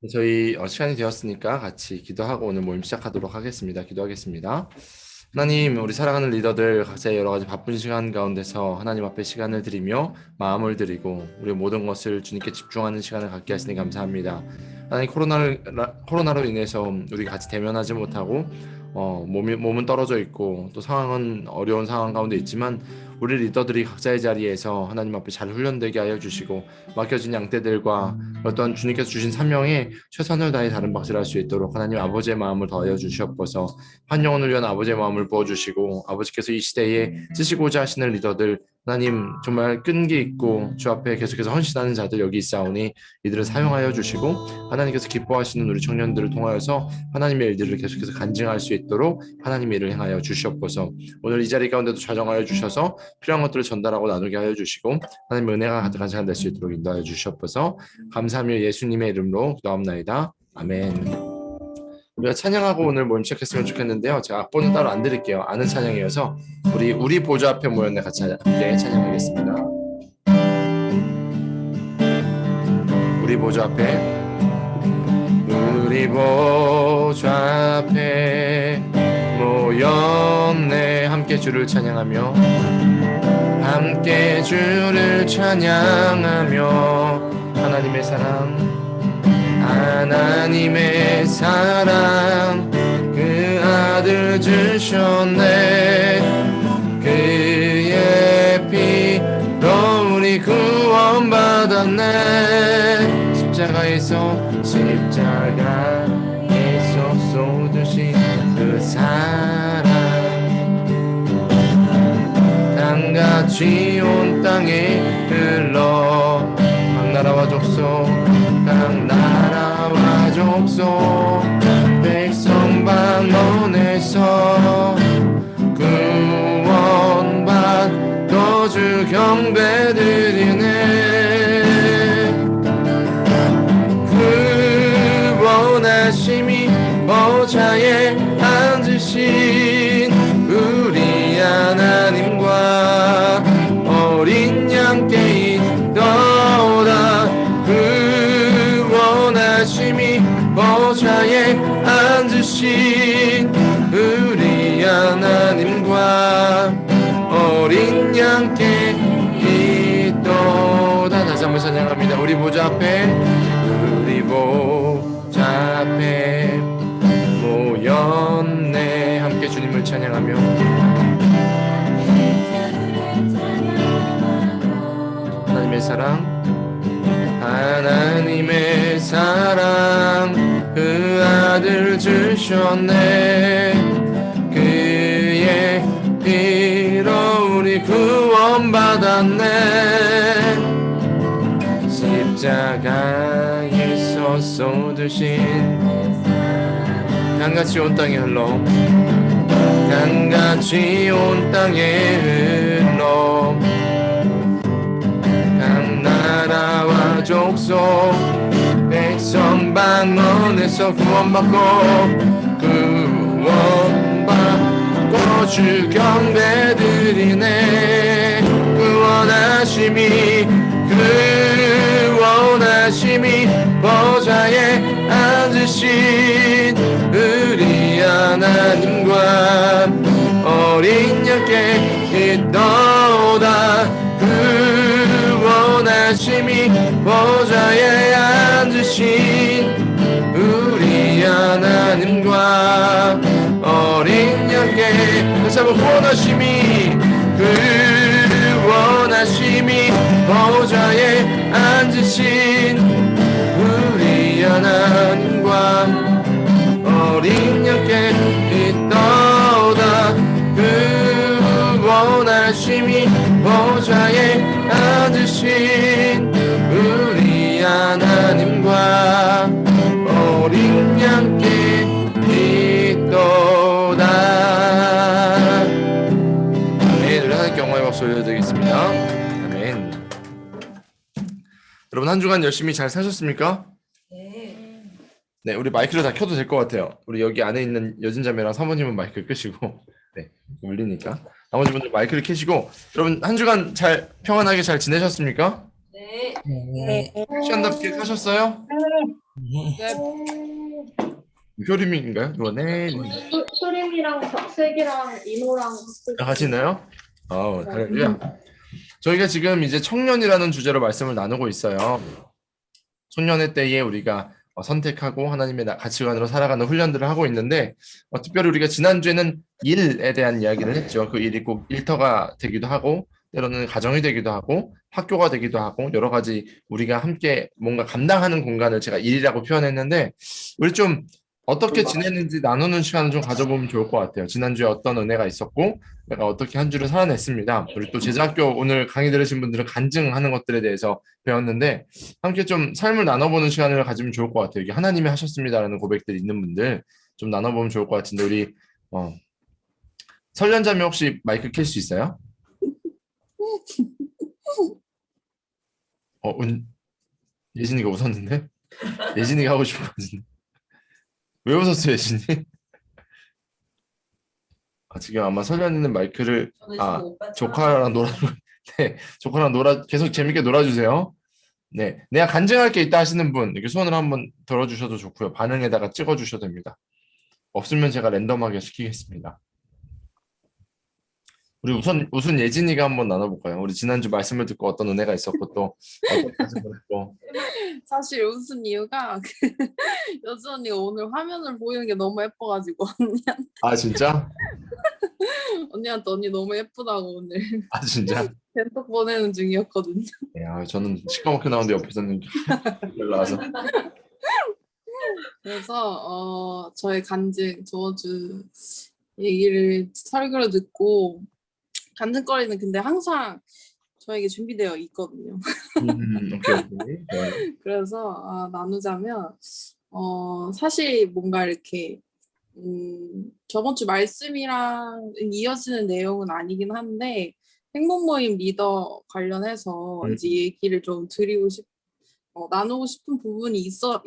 저희 시간이 되었으니까 같이 기도하고 오늘 모임 시작하도록 하겠습니다. 기도하겠습니다. 하나님, 우리 사랑하는 리더들 각자의 여러 가지 바쁜 시간 가운데서 하나님 앞에 시간을 드리며 마음을 드리고 우리 모든 것을 주님께 집중하는 시간을 갖게 하시니 감사합니다. 하나님, 코로나로 인해서 우리 같이 대면하지 못하고 몸은 떨어져 있고 또 상황은 어려운 상황 가운데 있지만 우리 리더들이 각자의 자리에서 하나님 앞에 잘 훈련되게 하여 주시고 맡겨진 양떼들과 어떤 주님께서 주신 사명에 최선을 다해 다른 박질할 수 있도록 하나님 아버지의 마음을 더하여 주시옵소서. 한 영혼을 위한 아버지의 마음을 부어주시고 아버지께서 이 시대에 쓰시고자 하시는 리더들 하나님 정말 끈기 있고 주 앞에 계속해서 헌신하는 자들 여기 있사오니 이들을 사용하여 주시고 하나님께서 기뻐하시는 우리 청년들을 통하여서 하나님의 일들을 계속해서 간증할 수 있도록 하나님의 일을 행하여 주시옵소서. 오늘 이 자리 가운데도 좌정하여 주셔서 필요한 것들을 전달하고 나누게 하여 주시고 하나님의 은혜가 가득한 시간 될 수 있도록 인도하여 주시옵소서. 감사하며 예수님의 이름으로 기도합나이다. 아멘. 우리가 찬양하고 오늘 모임 시작했으면 좋겠는데요. 제가 악보는 따로 안 드릴게요. 아는 찬양이어서 우리 보좌 앞에 모였네 같이 함께 찬양하겠습니다. 우리 보좌 앞에 우리 보좌 앞에 모였네. 함께 주를 찬양하며 함께 주를 찬양하며 하나님의 사랑 그 아들 주셨네. 그의 피로 우리 구원받았네. 십자가에서 쏟으신 그 사랑 강같이 온 땅에 흘러 각 나라와 족속 백성 방언에서 구원받고 주 경배드리네. 구원하심이 보좌에 앉으신 우리 하나님과 어린 양께 있도다. 구원하심이 보좌에 앉으신 우리 하나님과 어린 양께 있도다. 다시 한번 찬양합니다. 우리 보좌 앞에 모였네. 함께 주님을 찬양하며 하나님의 사랑 그 아들 주셨네. 그의 피로 우리 구원받았네. 십자가에서 쏟으신 강같이 온 땅에 흘러 강같이 온 땅에 흘러 각 나라와 족속 백성 방언에서 구원받고 주 경배드리네. 구원하심이 보좌에 앉으신 우리 하나님과 어린 양께 있도다. 구원하심이 보좌에 앉으신 우리 하나님과 어린 양께 다시 한번 구원하심이 보좌에 앉으신 우리 하나님과 어린 양께 있도다. 구원하심이 보좌에 앉으신 우리 하나님과 어린 양께 있도다. 아멘. 우리 하나님께 영광의 박수 올려드리겠습니다. 아멘. 여러분 한 주간 열심히 잘 사셨습니까? 네, 우리 마이크를 다 켜도 될 것 같아요. 우리 여기 안에 있는 여진자매랑 사모님은 마이크 끄시고, 네, 울리니까 나머지 분들 마이크를 켜시고. 여러분 한 주간 평안하게 잘 지내셨습니까? 네. 네. 시간답게 사셨어요? 네, 효림인가요? 누가 네 소림이랑 색이랑 이모랑 하시나요? 아우, 할렐루야. 저희가 지금 이제 청년이라는 주제로 말씀을 나누고 있어요. 청년의 때에 우리가 선택하고 하나님의 가치관으로 살아가는 훈련들을 하고 있는데 특별히 우리가 지난주에는 일에 대한 이야기를 했죠. 그 일이 꼭 일터가 되기도 하고 때로는 가정이 되기도 하고 학교가 되기도 하고 여러 가지 우리가 함께 뭔가 감당하는 공간을 제가 일이라고 표현했는데 우리 좀 어떻게 지냈는지 나누는 시간을 좀 가져보면 좋을 것 같아요. 지난주에 어떤 은혜가 있었고 내가 어떻게 한 주를 살아냈습니다. 우리 또 제자학교 오늘 강의 들으신 분들은 간증하는 것들에 대해서 배웠는데 함께 좀 삶을 나눠보는 시간을 가지면 좋을 것 같아요. 이게 하나님이 하셨습니다라는 고백들이 있는 분들 좀 나눠보면 좋을 것 같은데 우리 설련자매 혹시 마이크 켤 수 있어요? 예진이가 웃었는데? 예진이가 하고 싶은 거지. 왜 웃었어요, 예진이? 지금 아마 설련이는 마이크를 조카랑 네, 조카랑 계속 재밌게 놀아주세요. 네, 내가 간증할 게 있다 하시는 분 이렇게 손을 한번 들어주셔도 좋고요. 반응에다가 찍어주셔도 됩니다. 없으면 제가 랜덤하게 시키겠습니다. 우리 우선 예진이가 한번 나눠볼까요? 우리 지난주 말씀을 듣고 어떤 은혜가 있었고 또 어떤 말씀을 했고. 사실 웃은 이유가 여주 언니가 오늘 화면을 보이는 게 너무 예뻐가지고 진짜? 언니한테 언니 너무 예쁘다고 오늘 진짜? 댄톡 보내는 중이었거든요. 네, 저는 시커멓게 나오는데 옆에서는 나와서. 그래서 저의 간증 저주 얘기를 설교를 듣고 간증거리는 근데 항상 저에게 준비되어 있거든요. 오케이. 좋아요. 그래서 나누자면 사실 뭔가 이렇게 저번 주 말씀이랑 이어지는 내용은 아니긴 한데 행복 모임 리더 관련해서 이제 얘기를 좀 나누고 싶은 부분이 있어요,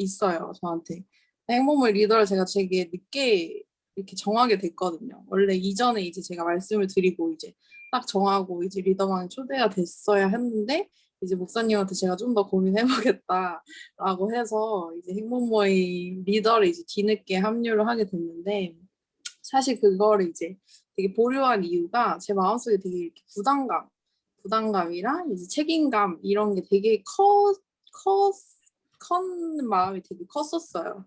저한테. 행복 모임 리더를 제가 되게 늦게 이렇게 정하게 됐거든요. 원래 이전에 이제 제가 말씀을 드리고 이제 딱 정하고 이제 리더방에 초대가 됐어야 했는데 이제 목사님한테 제가 좀 더 고민해보겠다라고 해서 이제 행복 모임 리더를 이제 뒤늦게 합류를 하게 됐는데 사실 그거를 이제 되게 보류한 이유가 제 마음속에 되게 이렇게 부담감이랑 이제 책임감 이런 게 되게 큰 마음이 되게 컸었어요.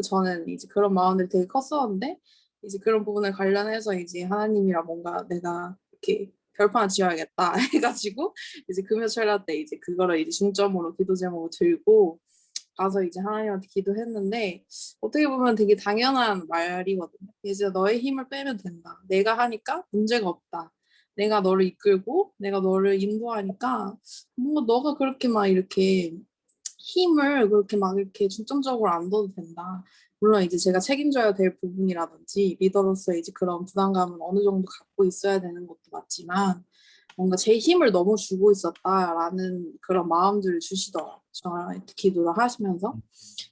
저는 이제 그런 마음들이 되게 컸었는데 이제 그런 부분을 관련해서 이제 하나님이랑 뭔가 내가 이렇게 결판을 지어야겠다 해가지고 이제 금요철야 때 이제 그거를 이제 중점으로 기도 제목을 들고 가서 이제 하나님한테 기도했는데 어떻게 보면 되게 당연한 말이거든요. 이제 너의 힘을 빼면 된다. 내가 하니까 문제가 없다. 내가 너를 이끌고 내가 너를 인도하니까 뭔가 너가 그렇게 막 이렇게 힘을 그렇게 막 이렇게 중점적으로 안 둬도 된다. 물론 이제 제가 책임져야 될 부분이라든지 리더로서 이제 그런 부담감은 어느 정도 갖고 있어야 되는 것도 맞지만 뭔가 제 힘을 너무 주고 있었다라는 그런 마음들을 주시더라고요. 저한테 기도를 하시면서.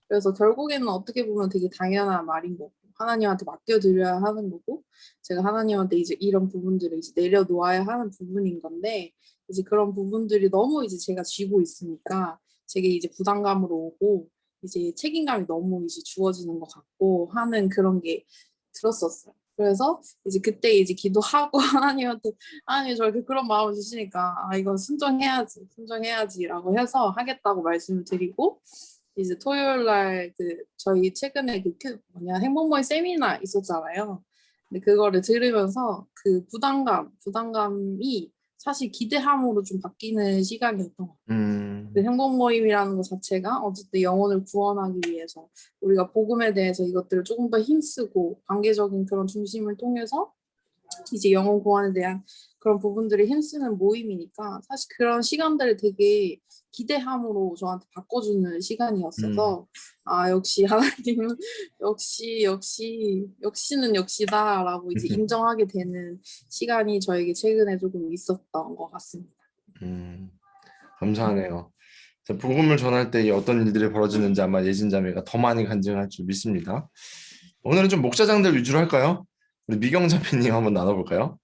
그래서 결국에는 어떻게 보면 되게 당연한 말인 거고 하나님한테 맡겨드려야 하는 거고 제가 하나님한테 이제 이런 부분들을 이제 내려놓아야 하는 부분인 건데 이제 그런 부분들이 너무 이제 제가 쥐고 있으니까 제게 이제 부담감으로 오고 이제 책임감이 너무 이제 주어지는 것 같고 하는 그런 게 들었었어요. 그래서 이제 그때 이제 기도하고 하나님한테 하나님 저렇게 그런 마음을 주시니까 이건 순종해야지라고 해서 하겠다고 말씀을 드리고 이제 토요일 날 저희 최근에 행복모임 세미나 있었잖아요. 근데 그거를 들으면서 그 부담감이 사실 기대함으로 좀 바뀌는 시간이었던 것 같아요. 그 행복 모임이라는 것 자체가 어쨌든 영혼을 구원하기 위해서 우리가 복음에 대해서 이것들을 조금 더 힘쓰고 관계적인 그런 중심을 통해서 이제 영혼 구원에 대한 그런 부분들을 힘쓰는 모임이니까 사실 그런 시간들을 되게 기대함으로 저한테 바꿔주는 시간이었어서 역시 하나님은 역시는 역시다라고 이제 인정하게 되는 시간이 저에게 최근에 조금 있었던 것 같습니다. 감사하네요. 복음을 전할 때 어떤 일들이 벌어지는지 아마 예진자매가 더 많이 간증할 줄 믿습니다. 오늘은 좀 목사장들 위주로 할까요? 우리 미경자매님 한번 나눠볼까요?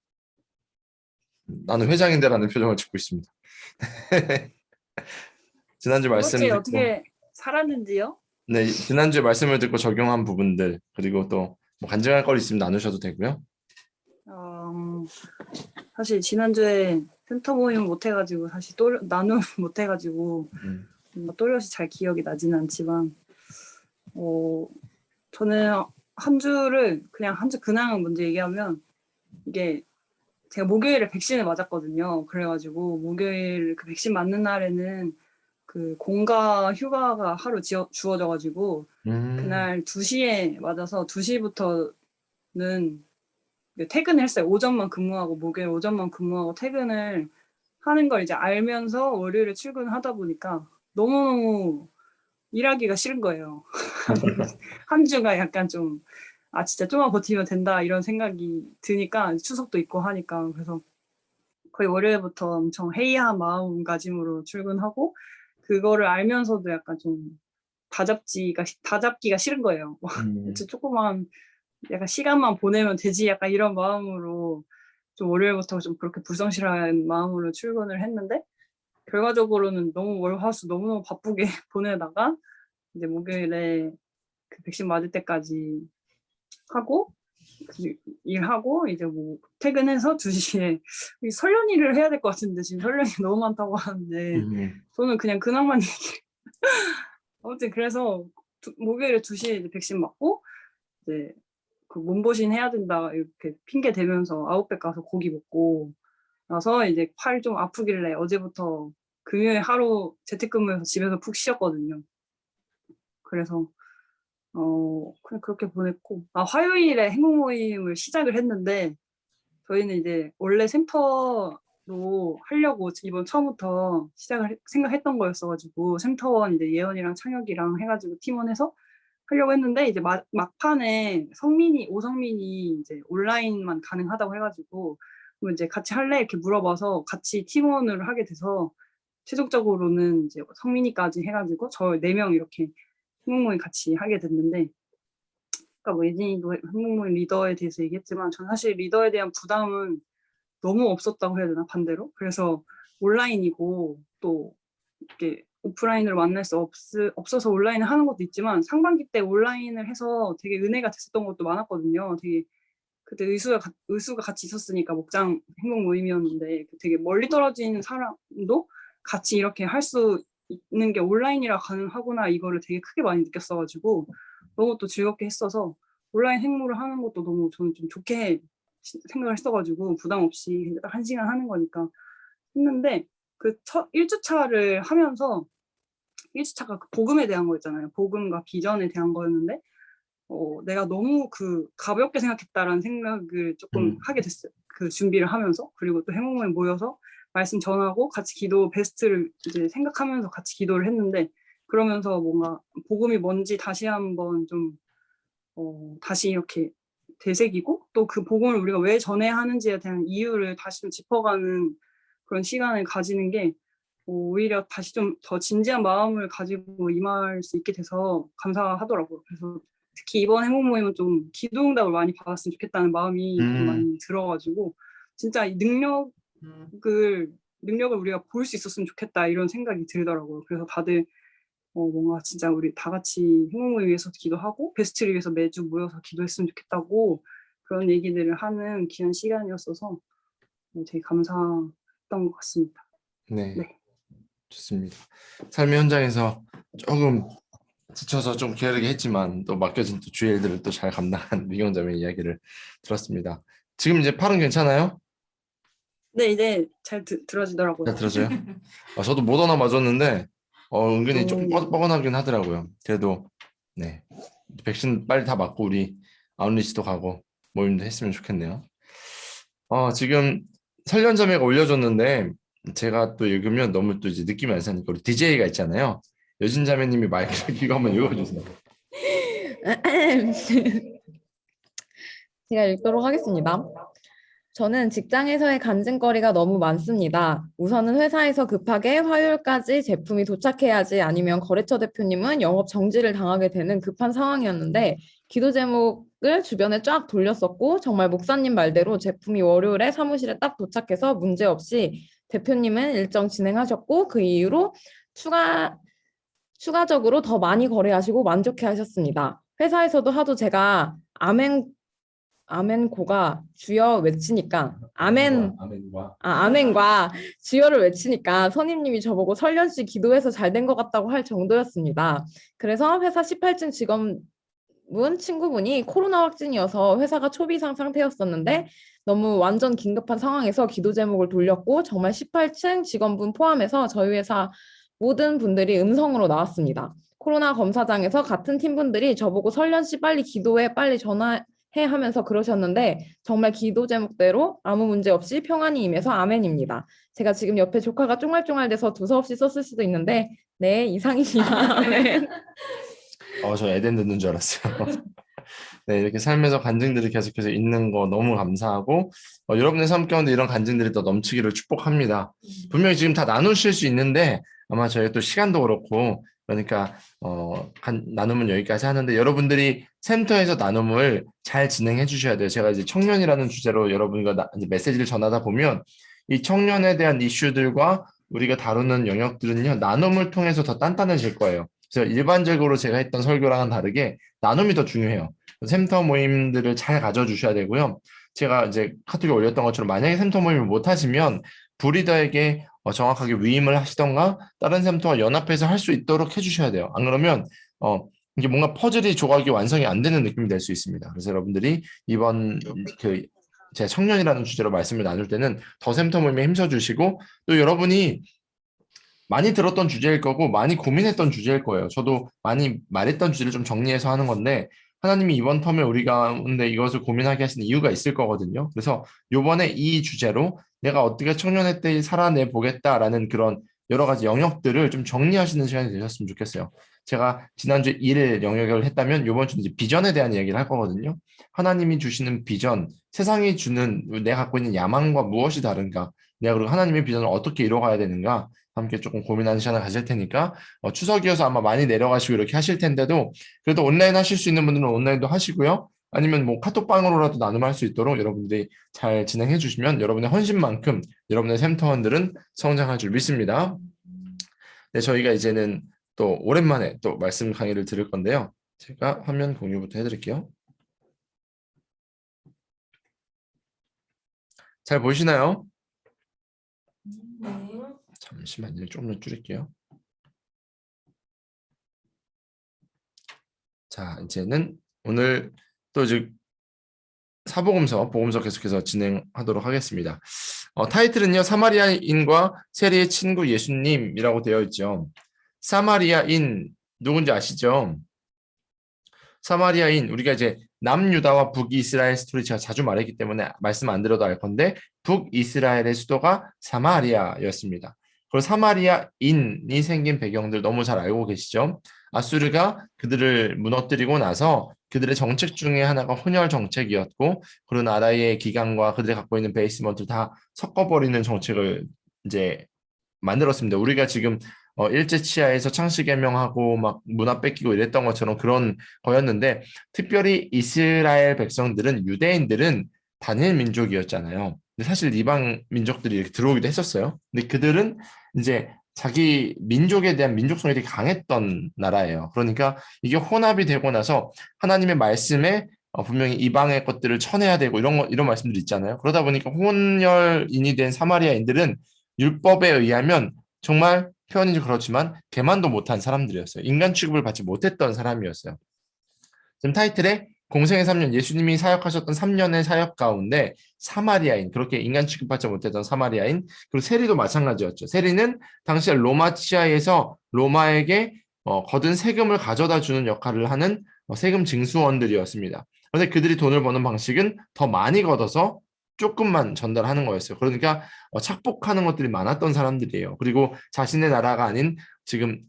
나는 회장인데라는 표정을 짓고 있습니다. 지난주 말씀 어떻게 살았는지요? 네, 지난주에 말씀을 듣고 적용한 부분들 그리고 또 뭐 간증할 거리 있으면 나누셔도 되고요. 사실 지난주에 센터 모임 못 해가지고 사실 또 나눔 못 해가지고 음, 또렷이 잘 기억이 나지는 않지만 저는 한 주를 그냥 한 주 근황을 먼저 얘기하면 이게 제가 목요일에 백신을 맞았거든요. 그래가지고 목요일 그 백신 맞는 날에는 그 공가 휴가가 하루 주어져가지고 그날 2시에 맞아서 2시부터는 퇴근을 했어요. 오전만 근무하고 목요일 오전만 근무하고 퇴근을 하는 걸 이제 알면서 월요일에 출근하다 보니까 너무너무 일하기가 싫은 거예요. 한 주가 약간 좀 진짜 좀만 버티면 된다 이런 생각이 드니까 추석도 있고 하니까 그래서 거의 월요일부터 엄청 해이한 마음가짐으로 출근하고 그거를 알면서도 약간 좀 다잡기가 싫은 거예요. 조그만 약간 시간만 보내면 되지 약간 이런 마음으로 좀 월요일부터 좀 그렇게 불성실한 마음으로 출근을 했는데 결과적으로는 너무 월화수 너무너무 바쁘게 보내다가 이제 목요일에 그 백신 맞을 때까지 하고 일하고 이제 뭐 퇴근해서 2시에 설련일을 해야 될 것 같은데 지금 설련이 너무 많다고 하는데 저는 그냥 근황만 아무튼 그래서 목요일에 2시에 이제 백신 맞고 이제 그 몸보신 해야 된다 이렇게 핑계 대면서 아웃백 가서 고기 먹고 나서 이제 팔이 좀 아프길래 어제부터 금요일 하루 재택근무해서 집에서 푹 쉬었거든요. 그래서 그냥 그렇게 보냈고 화요일에 행복 모임을 시작을 했는데 저희는 이제 원래 센터로 하려고 이번 처음부터 생각했던 거였어가지고 센터원 이제 예언이랑 창혁이랑 해가지고 팀원해서 하려고 했는데 이제 막판에 오성민이 이제 온라인만 가능하다고 해가지고 그럼 이제 같이 할래 이렇게 물어봐서 같이 팀원을 하게 돼서 최종적으로는 이제 성민이까지 해가지고 저 4명 이렇게 행복모임 같이 하게 됐는데 아까 뭐 예진이도 행복모임 리더에 대해서 얘기했지만 전 사실 리더에 대한 부담은 너무 없었다고 해야 되나 반대로 그래서 온라인이고 또 이렇게 오프라인으로 만날 수 없어서 온라인을 하는 것도 있지만 상반기 때 온라인을 해서 되게 은혜가 됐었던 것도 많았거든요. 되게 그때 의수가 같이 있었으니까 목장 행복 모임이었는데 되게 멀리 떨어진 사람도 같이 이렇게 할 수 있는 게 온라인이라 가능하구나 이거를 되게 크게 많이 느꼈어가지고 너무 또 즐겁게 했어서 온라인 행모를 하는 것도 너무 저는 좀 좋게 생각을 했어가지고 부담 없이 딱 1시간 하는 거니까 했는데 그 1주차를 하면서 1주차가 그 복음에 대한 거였잖아요. 복음과 비전에 대한 거였는데 내가 너무 가볍게 생각했다라는 생각을 조금 하게 됐어요. 그 준비를 하면서 그리고 또 행복모임 모여서 말씀 전하고 같이 기도 베스트를 이제 생각하면서 같이 기도를 했는데 그러면서 뭔가 복음이 뭔지 다시 한번 좀 다시 이렇게 되새기고 또 그 복음을 우리가 왜 전해야 하는지에 대한 이유를 다시 좀 짚어가는 그런 시간을 가지는 게 오히려 다시 좀 더 진지한 마음을 가지고 임할 수 있게 돼서 감사하더라고요. 그래서 특히 이번 행복 모임은 좀 기도응답을 많이 받았으면 좋겠다는 마음이 좀 많이 들어가지고 진짜 이 능력을 우리가 볼 수 있었으면 좋겠다 이런 생각이 들더라고요. 그래서 다들 뭔가 진짜 우리 다 같이 행복 모임 위해서 기도하고 베스트를 위해서 매주 모여서 기도했으면 좋겠다고 그런 얘기들을 하는 귀한 시간이었어서 되게 감사했던 것 같습니다. 네. 네. 좋습니다. 삶의 현장에서 조금 지쳐서 좀 게으르게 했지만 또 맡겨진 또 주의 일들을 또 잘 감당한 미경자매의 이야기를 들었습니다. 지금 이제 팔은 괜찮아요? 네, 이제 잘 들어지더라고요. 잘 들어져요? 저도 모더나 맞았는데 은근히 조금 뻐근하긴 하더라고요. 그래도 네 백신 빨리 다 맞고 우리 아웃리치도 가고 모임도 했으면 좋겠네요. 지금 설련자매가 올려줬는데 제가 또 읽으면 너무 또 이제 느낌이 안 사니까 우리 DJ가 있잖아요. 여진자매님이 마이크를 켜고 한번 읽어주세요. 제가 읽도록 하겠습니다. 저는 직장에서의 간증거리가 너무 많습니다. 우선은 회사에서 급하게 화요일까지 제품이 도착해야지 아니면 거래처 대표님은 영업 정지를 당하게 되는 급한 상황이었는데 기도 제목을 주변에 쫙 돌렸었고 정말 목사님 말대로 제품이 월요일에 사무실에 딱 도착해서 문제없이 대표님은 일정 진행하셨고 그 이후로 추가적으로 더 많이 거래하시고 만족해 하셨습니다. 회사에서도 하도 제가 아멘고가 주여 외치니까 아멘과 주여를 외치니까 선임님이 저보고 설련씨 기도해서 잘 된 것 같다고 할 정도였습니다. 그래서 회사 18층 직원분 친구분이 코로나 확진이어서 회사가 초비상 상태였었는데 너무 완전 긴급한 상황에서 기도 제목을 돌렸고 정말 18층 직원분 포함해서 저희 회사 모든 분들이 음성으로 나왔습니다. 코로나 검사장에서 같은 팀분들이 저보고 설련씨 빨리 기도해 빨리 전화해 하면서 그러셨는데 정말 기도 제목대로 아무 문제 없이 평안이 임해서 아멘입니다. 제가 지금 옆에 조카가 쫑알쫑알 돼서 두서없이 썼을 수도 있는데 네, 이상입니다. 아멘. 저 에덴 듣는 줄 알았어요. 네, 이렇게 삶에서 간증들이 계속해서 있는 거 너무 감사하고 여러분의 삶 가운데 이런 간증들이 더 넘치기를 축복합니다. 분명히 지금 다 나누실 수 있는데 아마 저희 또 시간도 그렇고 그러니까 나눔은 여기까지 하는데 여러분들이 센터에서 나눔을 잘 진행해 주셔야 돼요. 제가 이제 청년이라는 주제로 여러분과 이제 메시지를 전하다 보면 이 청년에 대한 이슈들과 우리가 다루는 영역들은요 나눔을 통해서 더 단단해질 거예요. 그래서 일반적으로 제가 했던 설교랑은 다르게 나눔이 더 중요해요. 센터 모임들을 잘 가져주셔야 되고요. 제가 이제 카톡에 올렸던 것처럼 만약에 센터 모임을 못 하시면 브리더에게 정확하게 위임을 하시던가 다른 센터와 연합해서 할 수 있도록 해주셔야 돼요. 안 그러면 이게 뭔가 퍼즐이 조각이 완성이 안 되는 느낌이 될 수 있습니다. 그래서 여러분들이 이번 제가 청년이라는 주제로 말씀을 나눌 때는 더 센터 모임에 힘써주시고 또 여러분이 많이 들었던 주제일 거고 많이 고민했던 주제일 거예요. 저도 많이 말했던 주제를 좀 정리해서 하는 건데 하나님이 이번 텀에 우리 가운데 이것을 고민하게 하시는 이유가 있을 거거든요. 그래서 요번에 이 주제로 내가 어떻게 청년의 때 살아내 보겠다라는 그런 여러 가지 영역들을 좀 정리하시는 시간이 되셨으면 좋겠어요. 제가 지난주 일 영역을 했다면 이번 주는 이제 비전에 대한 이야기를 할 거거든요. 하나님이 주시는 비전, 세상이 주는 내가 갖고 있는 야망과 무엇이 다른가, 내가 그리고 하나님의 비전을 어떻게 이뤄가야 되는가 함께 조금 고민하는 시간을 가질 테니까 추석이어서 아마 많이 내려가시고 이렇게 하실 텐데도 그래도 온라인 하실 수 있는 분들은 온라인도 하시고요. 아니면 뭐 카톡방으로라도 나눔할 수 있도록 여러분들이 잘 진행해 주시면 여러분의 헌신만큼 여러분의 샘터원들은 성장할 줄 믿습니다. 네, 저희가 이제는 또 오랜만에 또 말씀 강의를 들을 건데요. 제가 화면 공유부터 해드릴게요. 잘 보이시나요? 잠시만요. 좀 더 줄일게요. 자, 이제는 오늘 또 이제 복음서 계속해서 진행하도록 하겠습니다. 타이틀은요, 사마리아인과 세리의 친구 예수님이라고 되어 있죠. 사마리아인 누군지 아시죠? 사마리아인 우리가 이제 남유다와 북이스라엘 스토리 제가 자주 말했기 때문에 말씀 안 드려도 알 건데 북이스라엘의 수도가 사마리아였습니다. 그리고 사마리아인이 생긴 배경들 너무 잘 알고 계시죠? 아수르가 그들을 무너뜨리고 나서 그들의 정책 중에 하나가 혼혈 정책이었고 그 나라의 기강과 그들이 갖고 있는 베이스먼트를 다 섞어버리는 정책을 이제 만들었습니다. 우리가 지금 일제 치하에서 창씨 개명하고 막 문화 뺏기고 이랬던 것처럼 그런 거였는데 특별히 이스라엘 백성들은 유대인들은 단일 민족이었잖아요. 근데 사실 이방 민족들이 이렇게 들어오기도 했었어요. 근데 그들은 이제 자기 민족에 대한 민족성이 되게 강했던 나라예요. 그러니까 이게 혼합이 되고 나서 하나님의 말씀에 분명히 이방의 것들을 쳐내야 되고 이런 말씀들이 있잖아요. 그러다 보니까 혼혈인이 된 사마리아인들은 율법에 의하면 정말 표현이 좀 그렇지만 개만도 못한 사람들이었어요. 인간 취급을 받지 못했던 사람이었어요. 지금 타이틀에 공생의 3년, 예수님이 사역하셨던 3년의 사역 가운데 사마리아인, 그렇게 인간 취급받지 못했던 사마리아인, 그리고 세리도 마찬가지였죠. 세리는 당시 로마 치하에서 로마에게 거둔 세금을 가져다 주는 역할을 하는 세금 징수원들이었습니다. 그런데 그들이 돈을 버는 방식은 더 많이 걷어서 조금만 전달하는 거였어요. 그러니까 착복하는 것들이 많았던 사람들이에요. 그리고 자신의 나라가 아닌 지금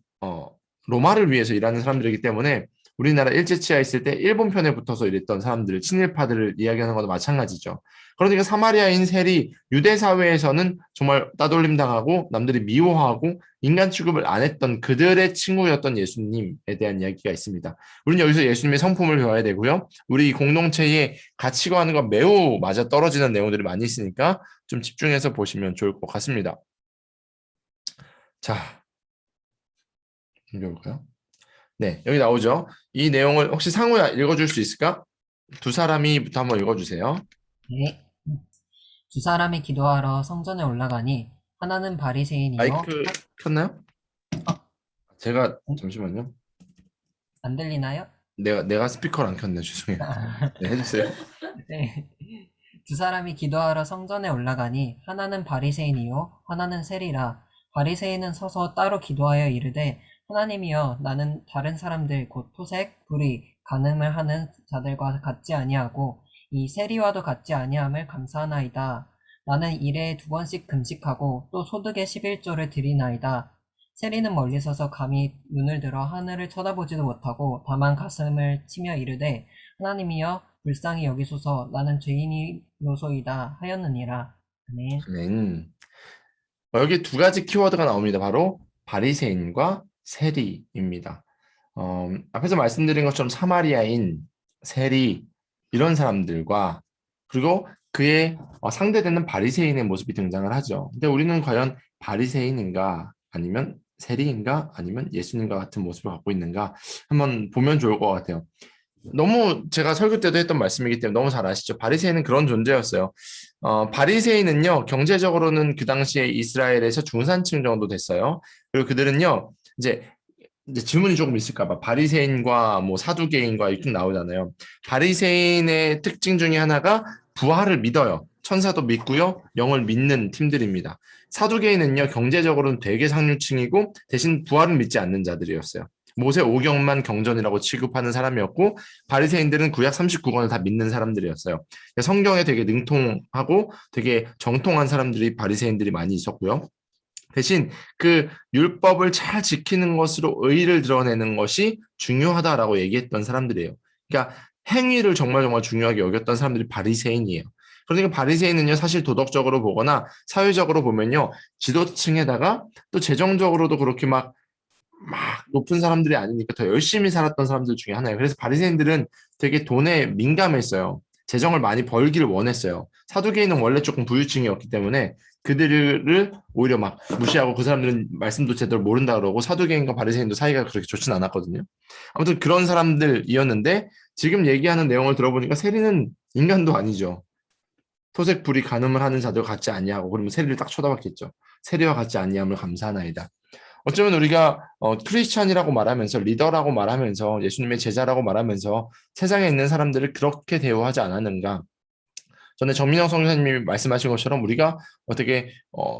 로마를 위해서 일하는 사람들이기 때문에 우리나라 일제치하 있을 때 일본 편에 붙어서 일했던 사람들, 친일파들을 이야기하는 것도 마찬가지죠. 그러니까 사마리아인 셀이 유대 사회에서는 정말 따돌림 당하고 남들이 미워하고 인간 취급을 안 했던 그들의 친구였던 예수님에 대한 이야기가 있습니다. 우리는 여기서 예수님의 성품을 배워야 되고요. 우리 공동체의 가치관과 매우 맞아 떨어지는 내용들이 많이 있으니까 좀 집중해서 보시면 좋을 것 같습니다. 자, 읽어볼까요? 네, 여기 나오죠. 이 내용을 혹시 상우야 읽어줄 수 있을까? 두 사람이부터 한번 읽어주세요. 네. 두 사람이 기도하러 성전에 올라가니 하나는 바리새인이요. 마이크 켰나요? 제가 잠시만요. 안 들리나요? 내가 스피커를 안 켰네. 죄송해요. 네, 해주세요. 네. 두 사람이 기도하러 성전에 올라가니 하나는 바리새인이요 하나는 세리라. 바리새인은 서서 따로 기도하여 이르되 하나님이여 나는 다른 사람들 곧 토색, 불의, 간음을 하는 자들과 같지 아니하고 이 세리와도 같지 아니함을 감사하나이다. 나는 일에 2번씩 금식하고 또 소득의 11조를 드리나이다. 세리는 멀리 서서 감히 눈을 들어 하늘을 쳐다보지도 못하고 다만 가슴을 치며 이르되 하나님이여 불쌍히 여기소서 나는 죄인이로소이다 하였느니라. 아멘. 아멘. 여기 두 가지 키워드가 나옵니다. 바로 바리새인과 세리입니다. 앞에서 말씀드린 것처럼 사마리아인, 세리 이런 사람들과 그리고 그의 상대되는 바리새인의 모습이 등장을 하죠. 근데 우리는 과연 바리새인인가 아니면 세리인가 아니면 예수님과 같은 모습을 갖고 있는가 한번 보면 좋을 것 같아요. 너무 제가 설교 때도 했던 말씀이기 때문에 너무 잘 아시죠. 바리새인은 그런 존재였어요. 바리새인은요 경제적으로는 그 당시에 이스라엘에서 중산층 정도 됐어요. 그리고 그들은요 이제 질문이 조금 있을까 봐 바리새인과 뭐 사두개인과 이렇게 나오잖아요. 바리새인의 특징 중에 하나가 부활을 믿어요. 천사도 믿고요. 영을 믿는 팀들입니다. 사두개인은요 경제적으로는 되게 상류층이고 대신 부활을 믿지 않는 자들이었어요. 모세 오경만 경전이라고 취급하는 사람이었고 바리새인들은 구약 39권을 다 믿는 사람들이었어요. 성경에 되게 능통하고 되게 정통한 사람들이 바리새인들이 많이 있었고요. 대신 그 율법을 잘 지키는 것으로 의의를 드러내는 것이 중요하다라고 얘기했던 사람들이에요. 그러니까 행위를 정말 중요하게 여겼던 사람들이 바리새인이에요. 그러니까 바리새인은요 사실 도덕적으로 보거나 사회적으로 보면요 지도층에다가 또 재정적으로도 그렇게 막 높은 사람들이 아니니까 더 열심히 살았던 사람들 중에 하나예요. 그래서 바리새인들은 되게 돈에 민감했어요. 재정을 많이 벌기를 원했어요. 사두개인은 원래 조금 부유층이었기 때문에 그들을 오히려 막 무시하고 그 사람들은 말씀도 제대로 모른다 그러고 사두개인과 바리새인도 사이가 그렇게 좋진 않았거든요. 아무튼 그런 사람들이었는데 지금 얘기하는 내용을 들어보니까 세리는 인간도 아니죠. 토색 불이 간음을 하는 자들 같지 아니하고 그러면 세리를 딱 쳐다봤겠죠. 세리와 같지 아니함을 감사하나이다. 어쩌면 우리가 크리스찬이라고 말하면서 리더라고 말하면서 예수님의 제자라고 말하면서 세상에 있는 사람들을 그렇게 대우하지 않았는가. 전에 정민영 선교사님이 말씀하신 것처럼 우리가 어떻게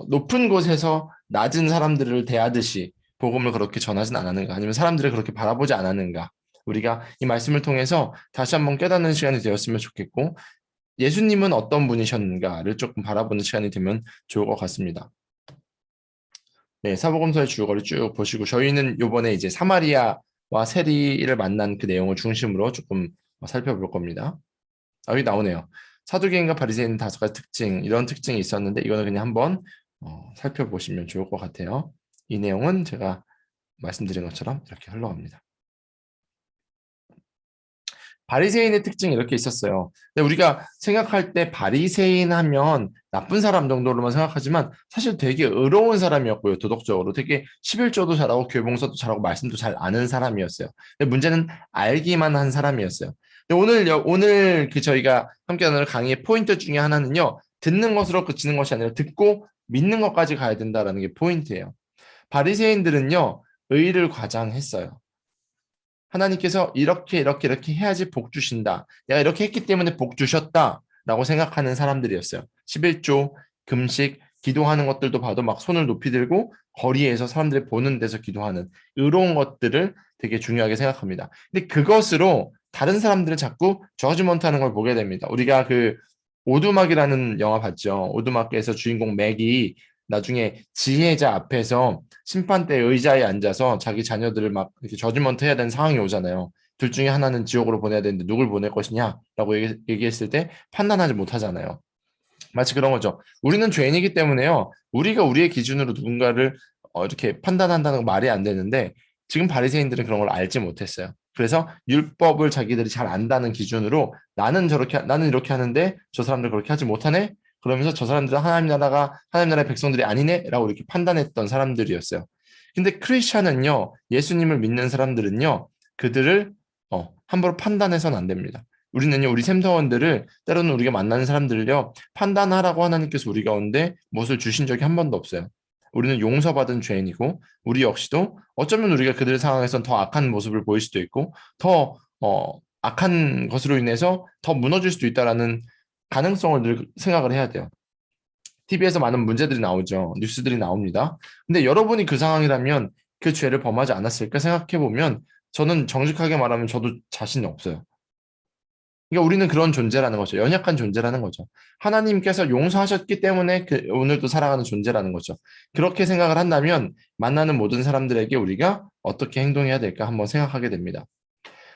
높은 곳에서 낮은 사람들을 대하듯이 복음을 그렇게 전하진 않았는가 아니면 사람들을 그렇게 바라보지 않았는가. 우리가 이 말씀을 통해서 다시 한번 깨닫는 시간이 되었으면 좋겠고 예수님은 어떤 분이셨는가를 조금 바라보는 시간이 되면 좋을 것 같습니다. 네, 사복음서의 줄거리 쭉 보시고 저희는 이번에 이제 사마리아와 세리를 만난 그 내용을 중심으로 조금 살펴볼 겁니다. 여기 나오네요. 사두개인과 바리새인 5가지 특징 이런 특징이 있었는데 이거는 그냥 한번 살펴보시면 좋을 것 같아요. 이 내용은 제가 말씀드린 것처럼 이렇게 흘러갑니다. 바리새인의 특징이 이렇게 있었어요. 근데 우리가 생각할 때 바리새인 하면 나쁜 사람 정도로만 생각하지만 사실 되게 의로운 사람이었고요. 도덕적으로 되게 11조도 잘하고 교회 봉사도 잘하고 말씀도 잘 아는 사람이었어요. 근데 문제는 알기만 한 사람이었어요. 근데 오늘 그 저희가 함께 나눌 강의의 포인트 중에 하나는요. 듣는 것으로 그치는 것이 아니라 듣고 믿는 것까지 가야 된다라는 게 포인트예요. 바리새인들은요. 의를 과장했어요. 하나님께서 이렇게 해야지 복 주신다. 내가 이렇게 했기 때문에 복 주셨다. 라고 생각하는 사람들이었어요. 11조, 금식, 기도하는 것들도 봐도 막 손을 높이 들고 거리에서 사람들이 보는 데서 기도하는 의로운 것들을 되게 중요하게 생각합니다. 근데 그것으로 다른 사람들을 자꾸 저지먼트하는 걸 보게 됩니다. 우리가 그 오두막이라는 영화 봤죠. 오두막에서 주인공 맥이 나중에 지혜자 앞에서 심판대 의자에 앉아서 자기 자녀들을 막 이렇게 저지먼트 해야 되는 상황이 오잖아요. 둘 중에 하나는 지옥으로 보내야 되는데 누굴 보낼 것이냐라고 얘기했을 때 판단하지 못하잖아요. 마치 그런 거죠. 우리는 죄인이기 때문에요. 우리가 우리의 기준으로 누군가를 이렇게 판단한다는 거 말이 안 되는데 지금 바리새인들은 그런 걸 알지 못했어요. 그래서 율법을 자기들이 잘 안다는 기준으로 나는 이렇게 하는데 저 사람들 그렇게 하지 못하네? 그러면서 저 사람들은 하나님 나라의 백성들이 아니네? 라고 이렇게 판단했던 사람들이었어요. 근데 크리스천은요, 예수님을 믿는 사람들은요, 그들을 함부로 판단해서는 안 됩니다. 우리는요, 우리 샘터원들을 때로는 우리가 만나는 사람들을요, 판단하라고 하나님께서 우리 가운데 무엇을 주신 적이 한 번도 없어요. 우리는 용서받은 죄인이고 우리 역시도 어쩌면 우리가 그들 상황에선 더 악한 모습을 보일 수도 있고 더 악한 것으로 인해서 더 무너질 수도 있다라는 가능성을 늘 생각을 해야 돼요. TV에서 많은 문제들이 나오죠. 뉴스들이 나옵니다. 근데 여러분이 그 상황이라면 그 죄를 범하지 않았을까 생각해 보면 저는 정직하게 말하면 저도 자신이 없어요. 그러니까 우리는 그런 존재라는 거죠. 연약한 존재라는 거죠. 하나님께서 용서하셨기 때문에 오늘도 살아가는 존재라는 거죠. 그렇게 생각을 한다면 만나는 모든 사람들에게 우리가 어떻게 행동해야 될까 한번 생각하게 됩니다.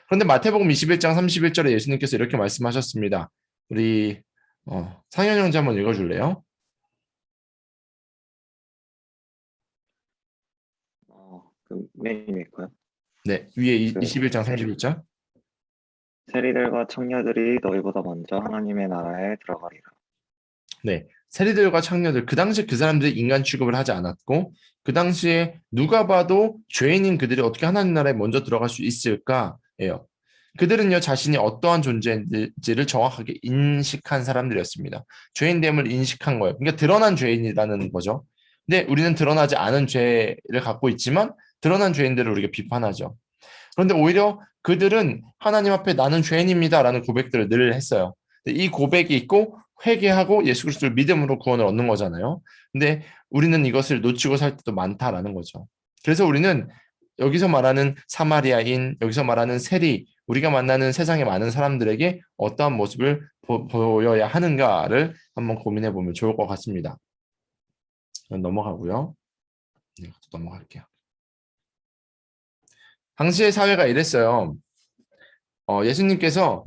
그런데 마태복음 21장 31절에 예수님께서 이렇게 말씀하셨습니다. 우리 상현 형제 한번 읽어줄래요? 맨 위에 거요. 네, 위에 21장 31절. 세리들과 청녀들이 너희보다 먼저 하나님의 나라에 들어가리라. 네, 세리들과 창녀들, 그 당시 그 사람들이 인간 취급을 하지 않았고 그 당시에 누가 봐도 죄인인 그들이 어떻게 하나님 나라에 먼저 들어갈 수 있을까예요. 그들은요, 자신이 어떠한 존재인지를 정확하게 인식한 사람들이었습니다. 죄인됨을 인식한 거예요. 그러니까 드러난 죄인이라는 거죠. 근데 우리는 드러나지 않은 죄를 갖고 있지만 드러난 죄인들을 우리가 비판하죠. 그런데 오히려 그들은 하나님 앞에 나는 죄인입니다라는 고백들을 늘 했어요. 이 고백이 있고 회개하고 예수 그리스도를 믿음으로 구원을 얻는 거잖아요. 근데 우리는 이것을 놓치고 살 때도 많다라는 거죠. 그래서 우리는 여기서 말하는 사마리아인, 여기서 말하는 세리, 우리가 만나는 세상의 많은 사람들에게 어떠한 모습을 보여야 하는가를 한번 고민해 보면 좋을 것 같습니다. 넘어가고요. 네, 넘어갈게요. 당시의 사회가 이랬어요. 예수님께서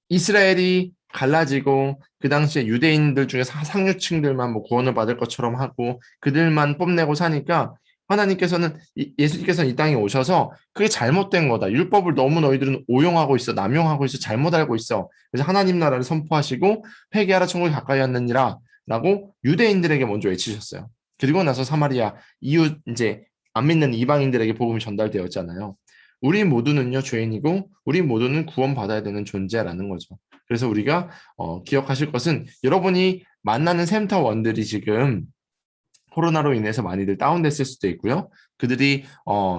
이스라엘이 갈라지고 그 당시에 유대인들 중에서 상류층들만 뭐 구원을 받을 것처럼 하고 그들만 뽐내고 사니까 하나님께서는 예수님께서는 이 땅에 오셔서 그게 잘못된 거다. 율법을 너무 너희들은 오용하고 있어, 남용하고 있어, 잘못 알고 있어. 그래서 하나님 나라를 선포하시고 회개하라 천국이 가까이 왔느니라 라고 유대인들에게 먼저 외치셨어요. 그리고 나서 사마리아 이웃 이제 안 믿는 이방인들에게 복음이 전달되었잖아요. 우리 모두는요 죄인이고 우리 모두는 구원받아야 되는 존재라는 거죠. 그래서 우리가 기억하실 것은 여러분이 만나는 샘터원들이 지금 코로나로 인해서 많이들 다운됐을 수도 있고요. 그들이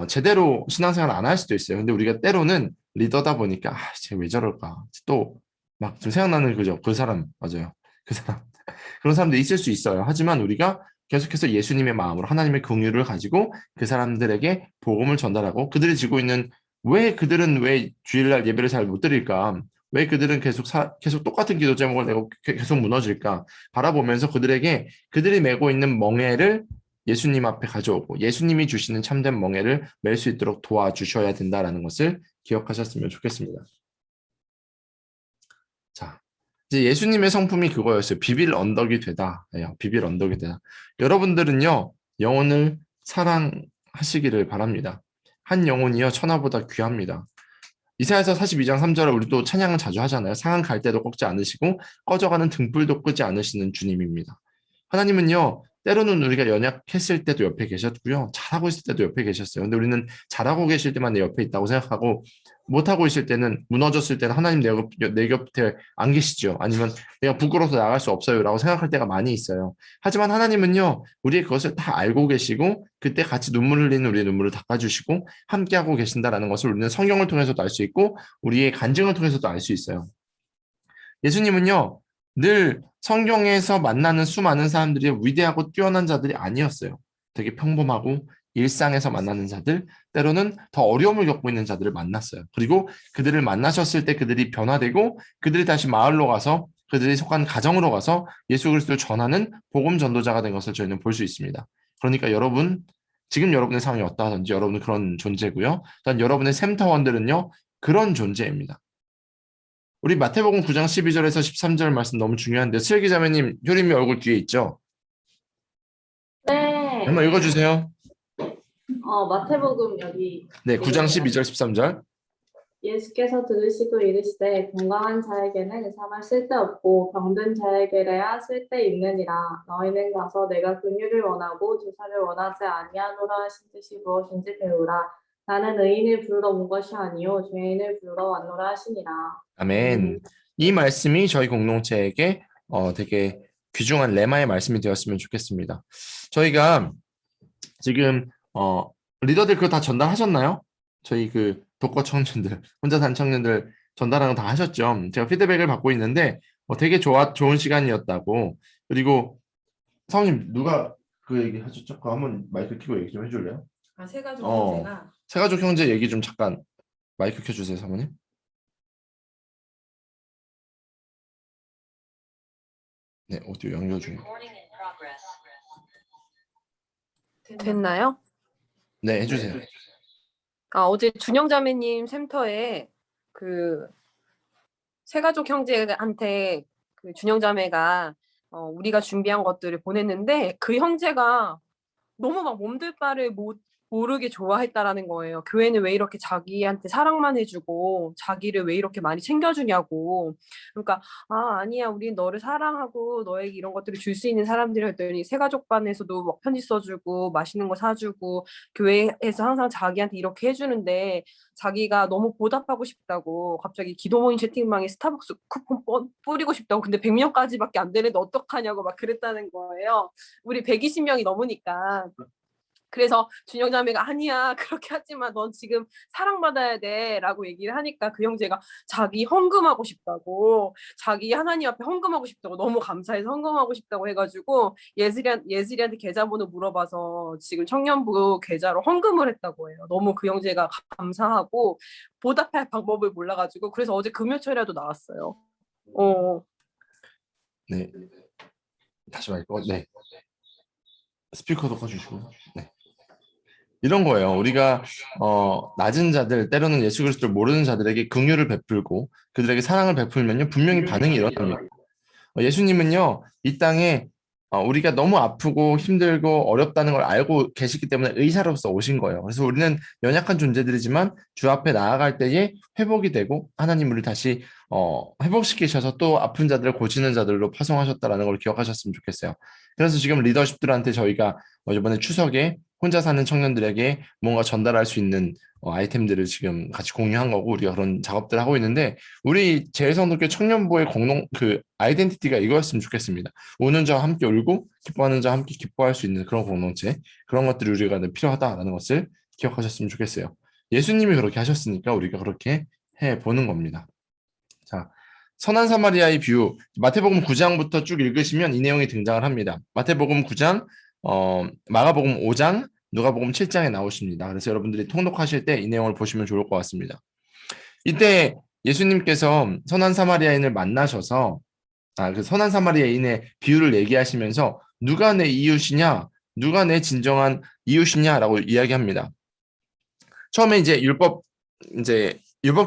제대로 신앙생활 안 할 수도 있어요. 근데 우리가 때로는 리더다 보니까 쟤 왜 저럴까? 또 막 좀 생각나는 그죠? 그 사람 맞아요. 그 사람 그런 사람도 있을 수 있어요. 하지만 우리가 계속해서 예수님의 마음으로 하나님의 긍휼을 가지고 그 사람들에게 복음을 전달하고 그들이 지고 있는 그들은 왜 주일날 예배를 잘 못 드릴까? 왜 그들은 계속 똑같은 기도 제목을 내고 계속 무너질까? 바라보면서 그들에게 그들이 메고 있는 멍에를 예수님 앞에 가져오고 예수님이 주시는 참된 멍에를 맬 수 있도록 도와주셔야 된다라는 것을 기억하셨으면 좋겠습니다. 자, 이제 예수님의 성품이 그거였어요. 비빌 언덕이 되다. 비빌 언덕이 되다. 여러분들은요, 영혼을 사랑하시기를 바랍니다. 한 영혼이요, 천하보다 귀합니다. 이사야서 42장 3절에 우리도 찬양을 자주 하잖아요. 상한 갈대도 꺾지 않으시고 꺼져가는 등불도 끄지 않으시는 주님입니다. 하나님은요, 때로는 우리가 연약했을 때도 옆에 계셨고요. 잘하고 있을 때도 옆에 계셨어요. 근데 우리는 잘하고 계실 때만 내 옆에 있다고 생각하고 못하고 있을 때는 무너졌을 때는 하나님 내 곁에 안 계시죠. 아니면 내가 부끄러워서 나갈 수 없어요 라고 생각할 때가 많이 있어요. 하지만 하나님은요, 우리의 그것을 다 알고 계시고 그때 같이 눈물 흘리는 우리의 눈물을 닦아주시고 함께하고 계신다라는 것을 우리는 성경을 통해서도 알 수 있고 우리의 간증을 통해서도 알 수 있어요. 예수님은요, 늘 성경에서 만나는 수많은 사람들이 위대하고 뛰어난 자들이 아니었어요. 되게 평범하고 일상에서 만나는 자들, 때로는 더 어려움을 겪고 있는 자들을 만났어요. 그리고 그들을 만나셨을 때 그들이 변화되고 그들이 다시 마을로 가서 그들이 속한 가정으로 가서 예수 그리스도를 전하는 복음 전도자가 된 것을 저희는 볼 수 있습니다. 그러니까 여러분, 지금 여러분의 상황이 어떠하든지 여러분은 그런 존재고요. 일단 여러분의 샘터원들은요, 그런 존재입니다. 우리 마태복음 9장 12절에서 13절 말씀 너무 중요한데 슬기 자매님, 효림이 얼굴 뒤에 있죠? 네. 한번 읽어주세요. 마태복음 여기. 네, 9장 12절 13절. 예수께서 들으시고 이르시되 건강한 자에게는 사말 쓸데없고 병든 자에게라야 쓸데 있느니라. 너희는 가서 내가 긍휼을 원하고 조사를 원하지 아니하노라 하신 뜻이 무엇인지 배우라. 나는 의인을 부르러 온 것이 아니요 죄인을 부르러 왔노라 하시니라. 아멘. 이 말씀이 저희 공동체에게 되게 귀중한 레마의 말씀이 되었으면 좋겠습니다. 저희가 지금 리더들 그거 다 전달하셨나요? 저희 그 독거 청년들, 혼자 산 청년들 전달하는 거 다 하셨죠? 제가 피드백을 받고 있는데 되게 좋은 시간이었다고. 그리고 사모님 누가 그 얘기 하셨죠? 그거 한번 마이크 켜고 얘기 좀 해줄래요? 세가족 세가족 형제 얘기 좀 잠깐 마이크 켜주세요, 사모님. 네, 오디오 연결 중. 됐나요? 네, 해주세요. 어제 준영자매님 센터에 그 세가족 형제한테 그 준영자매가 우리가 준비한 것들을 보냈는데 그 형제가 너무 막 몸둘 바를 모르게 좋아했다라는 거예요. 교회는 왜 이렇게 자기한테 사랑만 해주고 자기를 왜 이렇게 많이 챙겨주냐고. 그러니까 아니야 우린 너를 사랑하고 너에게 이런 것들을 줄 수 있는 사람들이었더니 새가족반에서도 막 편지 써주고 맛있는 거 사주고 교회에서 항상 자기한테 이렇게 해주는데 자기가 너무 보답하고 싶다고 갑자기 기도 모임 채팅방에 스타벅스 쿠폰 뿌리고 싶다고. 근데 100명까지밖에 안 되는데 어떡하냐고 막 그랬다는 거예요. 우리 120명이 넘으니까. 그래서 준영자매가 아니야 그렇게 하지만 넌 지금 사랑받아야 돼 라고 얘기를 하니까 그 형제가 자기 헌금하고 싶다고, 자기 하나님 앞에 헌금하고 싶다고, 너무 감사해서 헌금하고 싶다고 해가지고 예슬이한테 계좌번호 물어봐서 지금 청년부 계좌로 헌금을 했다고 해요. 너무 그 형제가 감사하고 보답할 방법을 몰라가지고. 그래서 어제 금요철에도 나왔어요. 네, 다시 마이크. 네, 스피커도 꺼주시고. 네. 이런 거예요. 우리가 낮은 자들, 때로는 예수 그리스도를 모르는 자들에게 긍휼을 베풀고 그들에게 사랑을 베풀면요 분명히 반응이 일어납니다. 예수님은요 이 땅에 우리가 너무 아프고 힘들고 어렵다는 걸 알고 계시기 때문에 의사로서 오신 거예요. 그래서 우리는 연약한 존재들이지만 주 앞에 나아갈 때에 회복이 되고 하나님 우리를 다시 회복시키셔서 또 아픈 자들을 고치는 자들로 파송하셨다는 걸 기억하셨으면 좋겠어요. 그래서 지금 리더십들한테 저희가 이번에 추석에 혼자 사는 청년들에게 뭔가 전달할 수 있는 아이템들을 지금 같이 공유한 거고 우리가 그런 작업들을 하고 있는데 우리 제일성도교 청년부의 아이덴티티가 이거였으면 좋겠습니다. 우는 자와 함께 울고 기뻐하는 자와 함께 기뻐할 수 있는 그런 공동체, 그런 것들이 우리가 필요하다라는 것을 기억하셨으면 좋겠어요. 예수님이 그렇게 하셨으니까 우리가 그렇게 해보는 겁니다. 자, 선한 사마리아의 비유, 마태복음 9장부터 쭉 읽으시면 이 내용이 등장을 합니다. 마태복음 9장, 마가복음 5장, 누가복음 7장에 나오십니다. 그래서 여러분들이 통독하실 때 이 내용을 보시면 좋을 것 같습니다. 이때 예수님께서 선한 사마리아인을 만나셔서 그 선한 사마리아인의 비유를 얘기하시면서 누가 내 이웃이냐, 누가 내 진정한 이웃이냐라고 이야기합니다. 처음에 이제 율법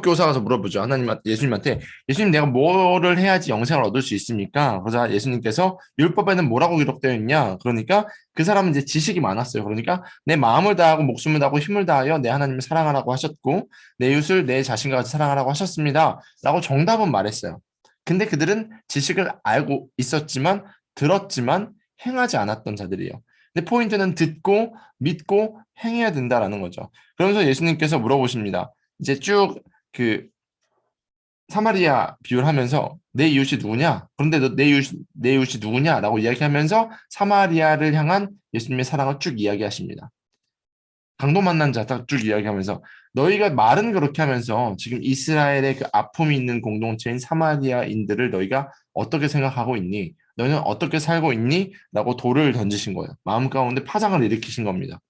교사가 가서 물어보죠. 예수님한테 예수님 내가 뭐를 해야지 영생을 얻을 수 있습니까? 그래서 예수님께서 율법에는 뭐라고 기록되어 있냐? 그러니까 그 사람은 이제 지식이 많았어요. 그러니까 내 마음을 다하고 목숨을 다하고 힘을 다하여 내 하나님을 사랑하라고 하셨고 내 이웃을 내 자신과 같이 사랑하라고 하셨습니다. 라고 정답은 말했어요. 근데 그들은 지식을 알고 있었지만 들었지만 행하지 않았던 자들이에요. 근데 포인트는 듣고 믿고 행해야 된다라는 거죠. 그러면서 예수님께서 물어보십니다. 이제 쭉 사마리아 비유를 하면서 내 이웃이 누구냐? 그런데 너 내 이웃이 누구냐? 라고 이야기하면서 사마리아를 향한 예수님의 사랑을 쭉 이야기하십니다. 강도 만난 자 쭉 이야기하면서 너희가 말은 그렇게 하면서 지금 이스라엘의 그 아픔이 있는 공동체인 사마리아인들을 너희가 어떻게 생각하고 있니? 너희는 어떻게 살고 있니? 라고 돌을 던지신 거예요. 마음 가운데 파장을 일으키신 겁니다.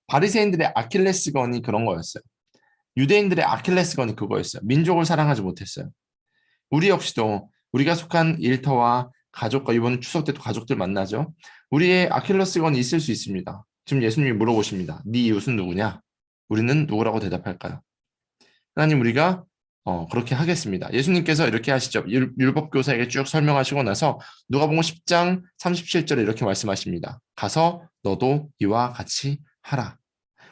바리새인들의 아킬레스건이 그런 거였어요. 유대인들의 아킬레스건이 그거였어요. 민족을 사랑하지 못했어요. 우리 역시도 우리가 속한 일터와 가족과 이번 추석 때도 가족들 만나죠. 우리의 아킬레스건이 있을 수 있습니다. 지금 예수님이 물어보십니다. 네 이웃은 누구냐? 우리는 누구라고 대답할까요? 하나님 우리가 그렇게 하겠습니다. 예수님께서 이렇게 하시죠. 율법교사에게 쭉 설명하시고 나서 누가복음 10장 37절에 이렇게 말씀하십니다. 가서 너도 이와 같이 하라.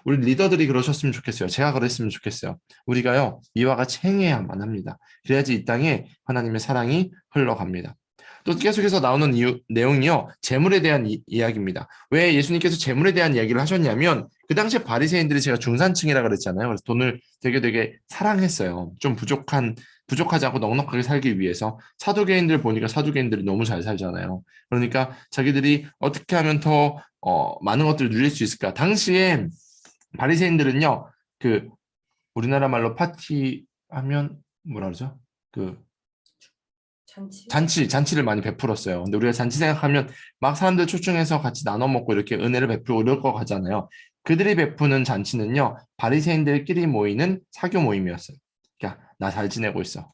우리 리더들이 그러셨으면 좋겠어요. 제가 그랬으면 좋겠어요. 우리가요, 이와 같이 행해야만 합니다. 그래야지 이 땅에 하나님의 사랑이 흘러갑니다. 또 계속해서 나오는 내용이요, 재물에 대한 이야기입니다. 왜 예수님께서 재물에 대한 이야기를 하셨냐면, 그 당시에 바리새인들이 제가 중산층이라 그랬잖아요. 그래서 돈을 되게 사랑했어요. 좀 부족하지 않고 넉넉하게 살기 위해서. 사두개인들 보니까 사두개인들이 너무 잘 살잖아요. 그러니까 자기들이 어떻게 하면 더 많은 것들을 누릴 수 있을까? 당시에 바리새인들은요, 그 우리나라 말로 파티하면 뭐라 그러죠? 그 잔치를 많이 베풀었어요. 근데 우리가 잔치 생각하면 막 사람들 초청해서 같이 나눠 먹고 이렇게 은혜를 베풀고 이럴 거 같잖아요. 그들이 베푸는 잔치는요, 바리새인들끼리 모이는 사교 모임이었어요. 그러니까 나 잘 지내고 있어.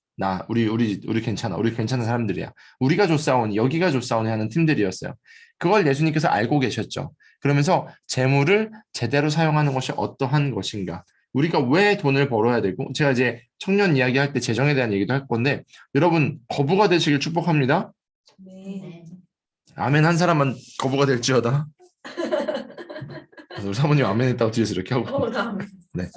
우리 괜찮아. 우리 괜찮은 사람들이야. 우리가 좋사오니, 여기가 좋사오니 하는 팀들이었어요. 그걸 예수님께서 알고 계셨죠. 그러면서 재물을 제대로 사용하는 것이 어떠한 것인가? 우리가 왜 돈을 벌어야 되고, 제가 이제 청년 이야기할 때 재정에 대한 얘기도 할 건데, 여러분 거부가 되시길 축복합니다. 네. 아멘 한 사람만 거부가 될지어다. 우리 사모님 아멘 했다고 뒤에서 이렇게 하고. 네.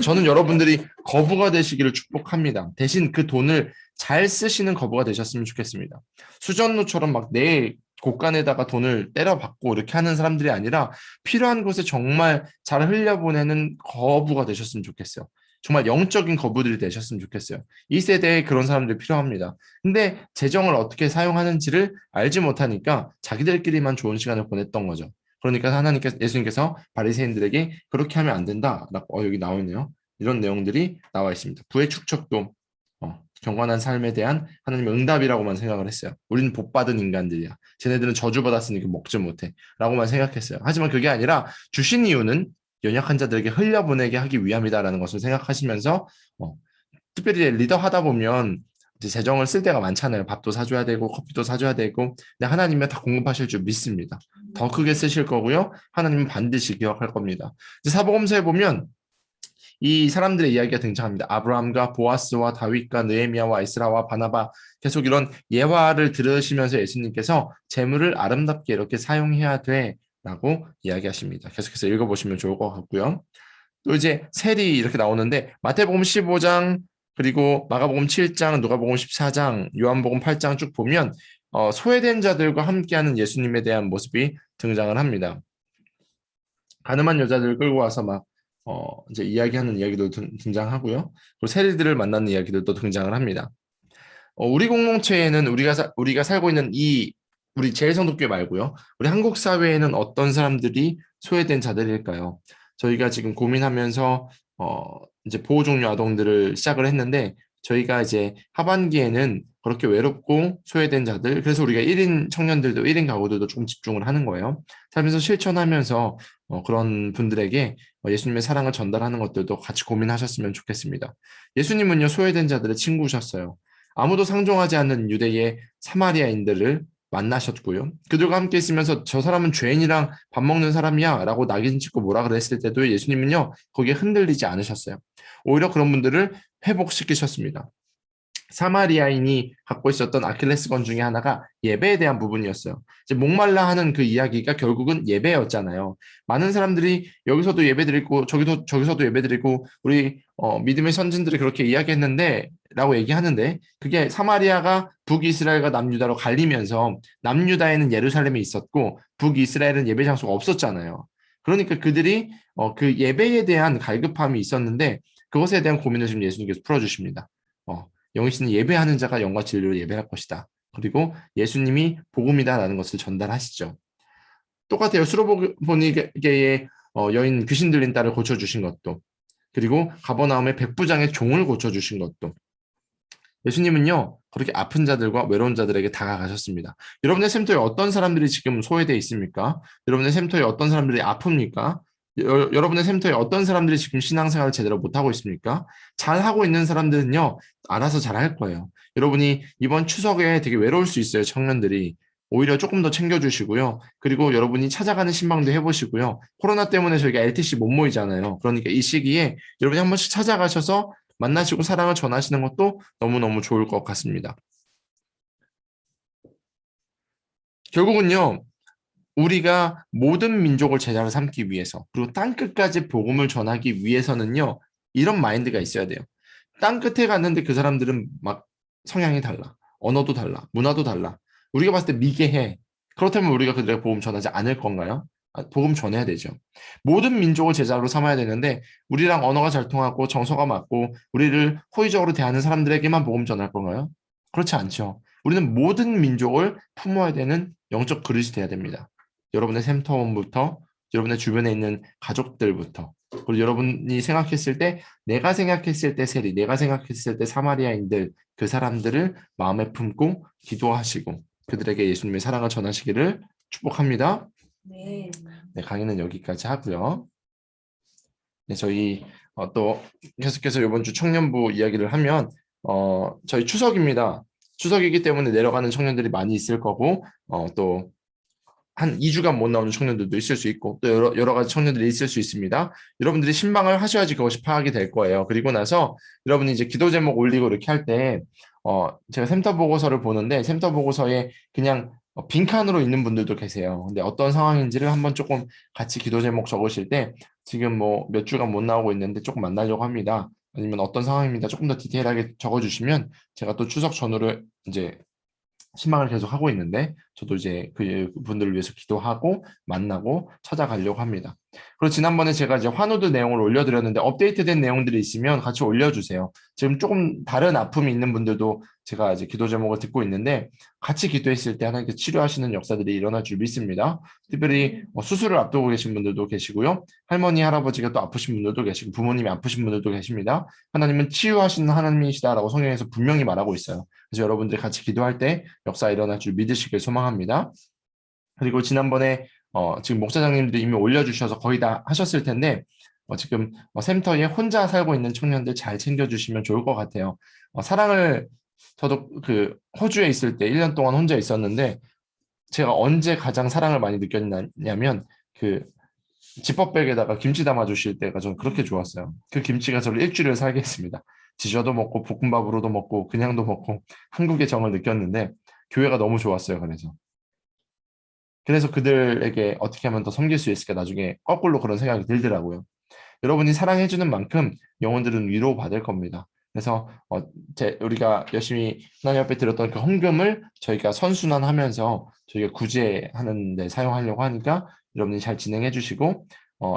저는 여러분들이 거부가 되시기를 축복합니다. 대신 그 돈을 잘 쓰시는 거부가 되셨으면 좋겠습니다. 수전노처럼 막 내 곳간에다가 돈을 때려박고 이렇게 하는 사람들이 아니라 필요한 곳에 정말 잘 흘려보내는 거부가 되셨으면 좋겠어요. 정말 영적인 거부들이 되셨으면 좋겠어요. 이 세대에 그런 사람들이 필요합니다. 근데 재정을 어떻게 사용하는지를 알지 못하니까 자기들끼리만 좋은 시간을 보냈던 거죠. 그러니까 예수님께서 바리새인들에게 그렇게 하면 안 된다라고 여기 나와 있네요. 이런 내용들이 나와 있습니다. 부의 축적도 경건한 삶에 대한 하나님의 응답이라고만 생각을 했어요. 우리는 복받은 인간들이야. 쟤네들은 저주받았으니까 먹지 못해 라고만 생각했어요. 하지만 그게 아니라 주신 이유는 연약한 자들에게 흘려보내게 하기 위함이다라는 것을 생각하시면서 특별히 리더 하다 보면 이제 재정을 쓸 때가 많잖아요. 밥도 사줘야 되고 커피도 사줘야 되고, 근데 하나님은 다 공급하실 줄 믿습니다. 더 크게 쓰실 거고요. 하나님은 반드시 기억할 겁니다. 이제 사복음서에 보면 이 사람들의 이야기가 등장합니다. 아브라함과 보아스와 다윗과 느헤미야와 에스라와 바나바, 계속 이런 예화를 들으시면서 예수님께서 재물을 아름답게 이렇게 사용해야 돼라고 이야기하십니다. 계속해서 읽어보시면 좋을 것 같고요. 또 이제 셀이 이렇게 나오는데 마태복음 15장 그리고 마가복음 7장, 누가복음 14장, 요한복음 8장 쭉 보면 소외된 자들과 함께하는 예수님에 대한 모습이 등장을 합니다. 가늠한 여자들을 끌고 와서 막 이제 이야기하는 이야기도 등장하고요. 그리고 세리들을 만나는 이야기들도 등장을 합니다. 우리 공동체에는 우리가 살고 있는 우리 제일성도교회 말고요. 우리 한국 사회에는 어떤 사람들이 소외된 자들일까요? 저희가 지금 고민하면서 이제 보호 종료 아동들을 시작을 했는데, 저희가 이제 하반기에는 그렇게 외롭고 소외된 자들, 그래서 우리가 1인 청년들도 1인 가구들도 좀 집중을 하는 거예요. 살면서 실천하면서 그런 분들에게 예수님의 사랑을 전달하는 것들도 같이 고민하셨으면 좋겠습니다. 예수님은요, 소외된 자들의 친구셨어요. 아무도 상종하지 않는 유대의 사마리아인들을 만나셨고요. 그들과 함께 있으면서 저 사람은 죄인이랑 밥 먹는 사람이야 라고 낙인 찍고 뭐라 그랬을 때도 예수님은요, 거기에 흔들리지 않으셨어요. 오히려 그런 분들을 회복시키셨습니다. 사마리아인이 갖고 있었던 아킬레스건 중에 하나가 예배에 대한 부분이었어요. 이제 목말라 하는 그 이야기가 결국은 예배였잖아요. 많은 사람들이 여기서도 예배드리고 저기서도 예배드리고 우리 믿음의 선진들이 그렇게 이야기했는데 라고 얘기하는데, 그게 사마리아가 북이스라엘과 남유다로 갈리면서 남유다에는 예루살렘이 있었고 북이스라엘은 예배 장소가 없었잖아요. 그러니까 그들이 그 예배에 대한 갈급함이 있었는데 그것에 대한 고민을 지금 예수님께서 풀어주십니다. 영희 씨는 예배하는 자가 영과 진리로 예배할 것이다. 그리고 예수님이 복음이다라는 것을 전달하시죠. 똑같아요. 수로보니게의 여인 귀신 들린 딸을 고쳐주신 것도, 그리고 가버나움의 백부장의 종을 고쳐주신 것도, 예수님은요, 그렇게 아픈 자들과 외로운 자들에게 다가가셨습니다. 여러분의 샘터에 어떤 사람들이 지금 소외되어 있습니까? 여러분의 샘터에 어떤 사람들이 아픕니까? 여러분의 샘터에 어떤 사람들이 지금 신앙생활을 제대로 못하고 있습니까? 잘하고 있는 사람들은요, 알아서 잘할 거예요. 여러분이 이번 추석에 되게 외로울 수 있어요, 청년들이. 오히려 조금 더 챙겨주시고요. 그리고 여러분이 찾아가는 신방도 해보시고요. 코로나 때문에 저희가 LTC 못 모이잖아요. 그러니까 이 시기에 여러분이 한 번씩 찾아가셔서 만나시고 사랑을 전하시는 것도 너무너무 좋을 것 같습니다. 결국은요, 우리가 모든 민족을 제자로 삼기 위해서 그리고 땅 끝까지 복음을 전하기 위해서는요. 이런 마인드가 있어야 돼요. 땅 끝에 갔는데 그 사람들은 막 성향이 달라. 언어도 달라. 문화도 달라. 우리가 봤을 때 미개해. 그렇다면 우리가 그들에게 복음 전하지 않을 건가요? 복음 전해야 되죠. 모든 민족을 제자로 삼아야 되는데 우리랑 언어가 잘 통하고 정서가 맞고 우리를 호의적으로 대하는 사람들에게만 복음 전할 건가요? 그렇지 않죠. 우리는 모든 민족을 품어야 되는 영적 그릇이 돼야 됩니다. 여러분의 샘터원부터 여러분의 주변에 있는 가족들부터 그리고 여러분이 생각했을 때 내가 생각했을 때 세리 내가 생각했을 때 사마리아인들 그 사람들을 마음에 품고 기도하시고 그들에게 예수님의 사랑을 전하시기를 축복합니다. 네. 네, 강의는 여기까지 하고요. 네, 저희 또 계속해서 이번 주 청년부 이야기를 하면 저희 추석입니다. 추석이기 때문에 내려가는 청년들이 많이 있을 거고 또 한 2주간 못 나오는 청년들도 있을 수 있고 또 여러 가지 청년들이 있을 수 있습니다. 여러분들이 신방을 하셔야지 그것이 파악이 될 거예요. 그리고 나서 여러분이 이제 기도 제목 올리고 이렇게 할 때 제가 샘터 보고서를 보는데 샘터 보고서에 그냥 빈칸으로 있는 분들도 계세요. 근데 어떤 상황인지를 한번 조금 같이 기도 제목 적으실 때 지금 뭐 몇 주간 못 나오고 있는데 조금 만나려고 합니다. 아니면 어떤 상황입니다. 조금 더 디테일하게 적어주시면 제가 또 추석 전후로 이제 신방을 계속 하고 있는데 저도 이제 그 분들을 위해서 기도하고 만나고 찾아가려고 합니다. 그리고 지난번에 제가 이제 환우드 내용을 올려드렸는데 업데이트된 내용들이 있으면 같이 올려주세요. 지금 조금 다른 아픔이 있는 분들도 제가 이제 기도 제목을 듣고 있는데 같이 기도했을 때 하나님께 치료하시는 역사들이 일어날 줄 믿습니다. 특별히 수술을 앞두고 계신 분들도 계시고요. 할머니, 할아버지가 또 아프신 분들도 계시고 부모님이 아프신 분들도 계십니다. 하나님은 치유하시는 하나님이시다라고 성경에서 분명히 말하고 있어요. 그래서 여러분들이 같이 기도할 때 역사 일어날 줄 믿으시길 소망합니다. 그리고 지난번에 지금 목사장님도 이미 올려주셔서 거의 다 하셨을 텐데 지금 샘터에 혼자 살고 있는 청년들 잘 챙겨주시면 좋을 것 같아요. 사랑을 저도 그 호주에 있을 때 1년 동안 혼자 있었는데 제가 언제 가장 사랑을 많이 느꼈냐면 그 지퍼백에다가 김치 담아주실 때가 저는 그렇게 좋았어요. 그 김치가 저를 일주일을 살게 했습니다. 지져도 먹고 볶음밥으로도 먹고 그냥도 먹고 한국의 정을 느꼈는데 교회가 너무 좋았어요. 그래서 그들에게 어떻게 하면 더 섬길 수 있을까 나중에 거꾸로 그런 생각이 들더라고요. 여러분이 사랑해주는 만큼 영혼들은 위로받을 겁니다. 그래서 우리가 열심히 하나님 앞에 드렸던 그 헌금을 저희가 선순환하면서 저희가 구제하는 데 사용하려고 하니까 여러분이 잘 진행해 주시고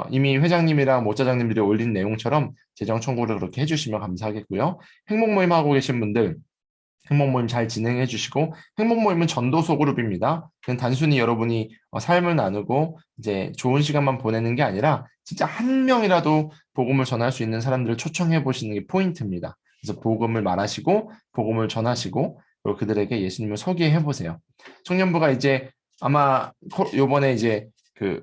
이미 회장님이랑 모차장님들이 올린 내용처럼 재정 청구를 그렇게 해주시면 감사하겠고요. 행복 모임 하고 계신 분들 행복 모임 잘 진행해 주시고 행복 모임은 전도소 그룹입니다. 그냥 단순히 여러분이 삶을 나누고 이제 좋은 시간만 보내는 게 아니라 진짜 한 명이라도 복음을 전할 수 있는 사람들을 초청해 보시는 게 포인트입니다. 그래서 복음을 말하시고 복음을 전하시고 그리고 그들에게 예수님을 소개해 보세요. 청년부가 이제 아마 요번에 이제 그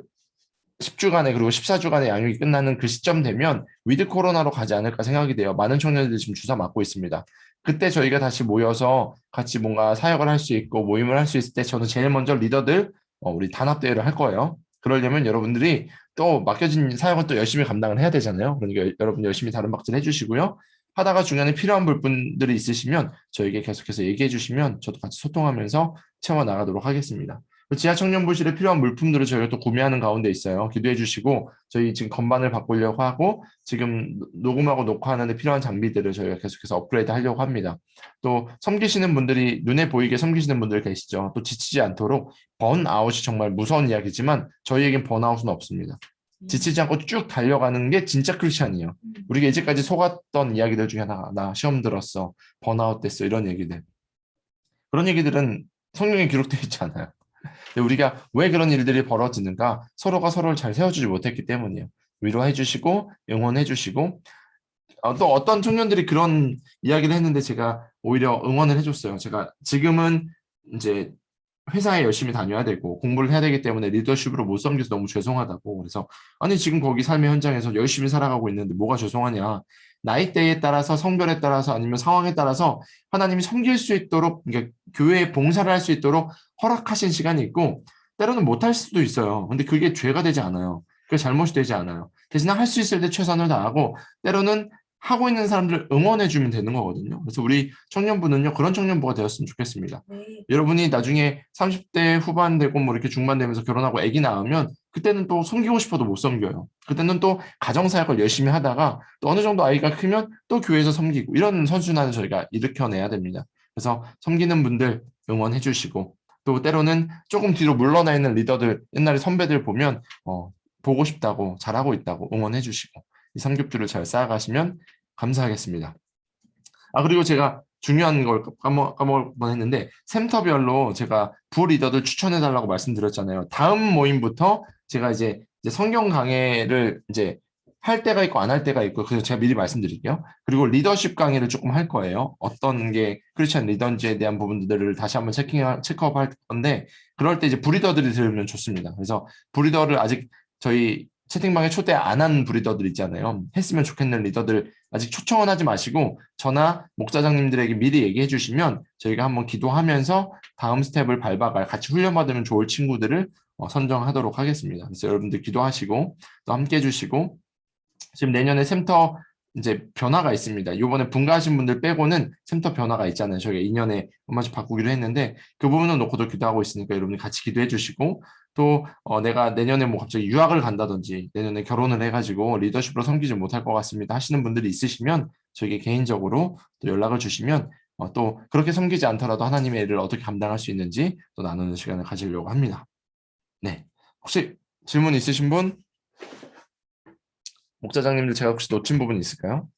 10주간에 그리고 14주간의 양육이 끝나는 그 시점 되면 위드 코로나로 가지 않을까 생각이 돼요. 많은 청년들이 지금 주사 맞고 있습니다. 그때 저희가 다시 모여서 같이 뭔가 사역을 할 수 있고 모임을 할 수 있을 때 저는 제일 먼저 리더들 우리 단합대회를 할 거예요. 그러려면 여러분들이 또 맡겨진 사역은 또 열심히 감당을 해야 되잖아요. 그러니까 여러분 열심히 다른 박질 해주시고요. 하다가 중간에 필요한 부분들이 있으시면 저에게 계속해서 얘기해 주시면 저도 같이 소통하면서 채워나가도록 하겠습니다. 지하 청년부실에 필요한 물품들을 저희가 또 구매하는 가운데 있어요. 기도해 주시고 저희 지금 건반을 바꾸려고 하고 지금 녹음하고 녹화하는데 필요한 장비들을 저희가 계속해서 업그레이드 하려고 합니다. 또 섬기시는 분들이 눈에 보이게 섬기시는 분들 계시죠. 또 지치지 않도록 번아웃이 정말 무서운 이야기지만 저희에겐 번아웃은 없습니다. 지치지 않고 쭉 달려가는 게 진짜 크리스찬이에요. 우리가 이제까지 속았던 이야기들 중에 하나가 나 시험 들었어, 번아웃 됐어 이런 얘기들. 그런 얘기들은 성경에 기록되어 있지 않아요. 우리가 왜 그런 일들이 벌어지는가? 서로가 서로를 잘 세워주지 못했기 때문이에요. 위로해 주시고 응원해 주시고 또 어떤 청년들이 그런 이야기를 했는데 제가 오히려 응원을 해줬어요. 제가 지금은 이제 회사에 열심히 다녀야 되고 공부를 해야 되기 때문에 리더십으로 못 섬겨서 너무 죄송하다고. 그래서 아니 지금 거기 삶의 현장에서 열심히 살아가고 있는데 뭐가 죄송하냐. 나이대에 따라서 성별에 따라서 아니면 상황에 따라서 하나님이 섬길 수 있도록 그러니까 교회에 봉사를 할 수 있도록 허락하신 시간이 있고 때로는 못할 수도 있어요. 근데 그게 죄가 되지 않아요. 그게 잘못이 되지 않아요. 대신에 할 수 있을 때 최선을 다하고 때로는 하고 있는 사람들을 응원해 주면 되는 거거든요. 그래서 우리 청년부는요, 그런 청년부가 되었으면 좋겠습니다. 여러분이 나중에 30대 후반 되고 뭐 이렇게 중반 되면서 결혼하고 아기 낳으면 그때는 또 섬기고 싶어도 못 섬겨요. 그때는 또 가정사역을 열심히 하다가 또 어느 정도 아이가 크면 또 교회에서 섬기고 이런 선순환을 저희가 일으켜내야 됩니다. 그래서 섬기는 분들 응원해 주시고 또 때로는 조금 뒤로 물러나 있는 리더들, 옛날에 선배들 보면 보고 싶다고 잘하고 있다고 응원해 주시고 이 삼겹줄을 잘 쌓아가시면 감사하겠습니다. 그리고 제가 중요한 걸 까먹을 뻔했는데 샘터별로 제가 부리더들 추천해달라고 말씀드렸잖아요. 다음 모임부터 제가 이제 성경 강해를 이제 할 때가 있고 안 할 때가 있고 그래서 제가 미리 말씀드릴게요. 그리고 리더십 강의를 조금 할 거예요. 어떤 게 크리스천 리더인지에 대한 부분들을 다시 한번 체크업 할 건데 그럴 때 이제 부리더들이 들으면 좋습니다. 그래서 부리더를 아직 저희 채팅방에 초대 안 한 브리더들 있잖아요. 했으면 좋겠는 리더들 아직 초청은 하지 마시고 저나 목사장님들에게 미리 얘기해 주시면 저희가 한번 기도하면서 다음 스텝을 밟아갈 같이 훈련받으면 좋을 친구들을 선정하도록 하겠습니다. 그래서 여러분들 기도하시고 또 함께 해주시고 지금 내년에 샘터 이제 변화가 있습니다. 이번에 분가하신 분들 빼고는 샘터 변화가 있잖아요. 저희가 2년에 한 번씩 바꾸기로 했는데 그 부분은 놓고도 기도하고 있으니까 여러분이 같이 기도해 주시고 또 내가 내년에 뭐 갑자기 유학을 간다든지 내년에 결혼을 해가지고 리더십으로 섬기지 못할 것 같습니다 하시는 분들이 있으시면 저에게 개인적으로 또 연락을 주시면 또 그렇게 섬기지 않더라도 하나님의 일을 어떻게 감당할 수 있는지 또 나누는 시간을 가지려고 합니다. 네, 혹시 질문 있으신 분? 목사장님들 제가 혹시 놓친 부분 있을까요?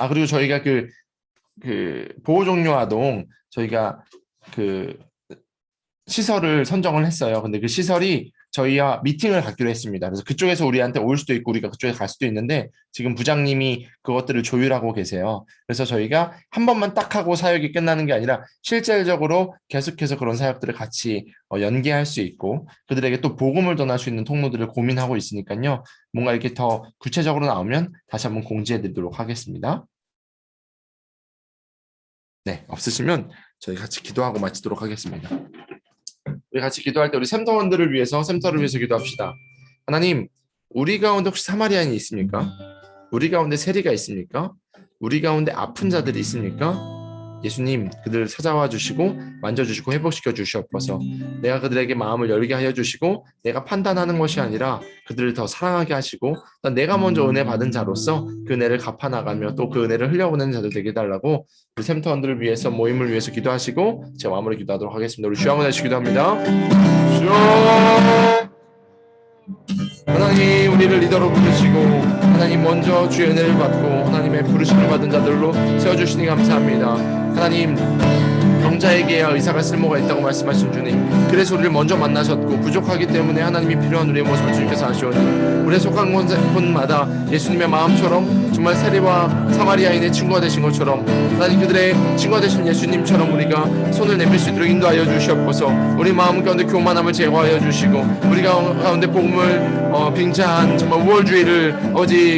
그리고 저희가 그 보호종료 아동 저희가 그 시설을 선정을 했어요. 근데 그 시설이 저희와 미팅을 갖기로 했습니다. 그래서 그쪽에서 우리한테 올 수도 있고 우리가 그쪽에 갈 수도 있는데 지금 부장님이 그것들을 조율하고 계세요. 그래서 저희가 한 번만 딱 하고 사역이 끝나는 게 아니라 실질적으로 계속해서 그런 사역들을 같이 연계할 수 있고 그들에게 또 복음을 전할 수 있는 통로들을 고민하고 있으니까요. 뭔가 이렇게 더 구체적으로 나오면 다시 한번 공지해 드리도록 하겠습니다. 네, 없으시면 저희 같이 기도하고 마치도록 하겠습니다. 우리 같이 기도할 때 우리 샘터원들을 위해서 샘터를 위해서 기도합시다. 하나님, 우리 가운데 혹시 사마리아인이 있습니까? 우리 가운데 세리가 있습니까? 우리 가운데 아픈 자들이 있습니까? 예수님, 그들을 찾아와 주시고 만져주시고 회복시켜 주시옵소서. 내가 그들에게 마음을 열게 하여 주시고 내가 판단하는 것이 아니라 그들을 더 사랑하게 하시고 내가 먼저 은혜 받은 자로서 그 은혜를 갚아나가며 또 그 은혜를 흘려보내는 자들 되게 해달라고 우리 샘터원들을 위해서 모임을 위해서 기도하시고 제가 마무리 기도하도록 하겠습니다. 우리 주여 한번 해주시 기도합니다. 주여 하나님 우리를 리더로 부르시고 하나님 먼저 주의 은혜를 받고 하나님의 부르심을 받은 자들로 세워주시니 감사합니다. 하나님 병자에게야 의사가 쓸모가 있다고 말씀하신 주님 그래서 우리를 먼저 만나셨고 부족하기 때문에 하나님이 필요한 우리의 모습을 주님께서 아시오니 우리의 속한 곳마다 예수님의 마음처럼 정말 세리와 사마리아인의 친구가 되신 것처럼 하나님 그들의 친구가 되신 예수님처럼 우리가 손을 내밀 수 있도록 인도하여 주시옵소서. 우리 마음 가운데 교만함을 제거하여 주시고 우리 가운데 복음을 빙자한 정말 우월주의를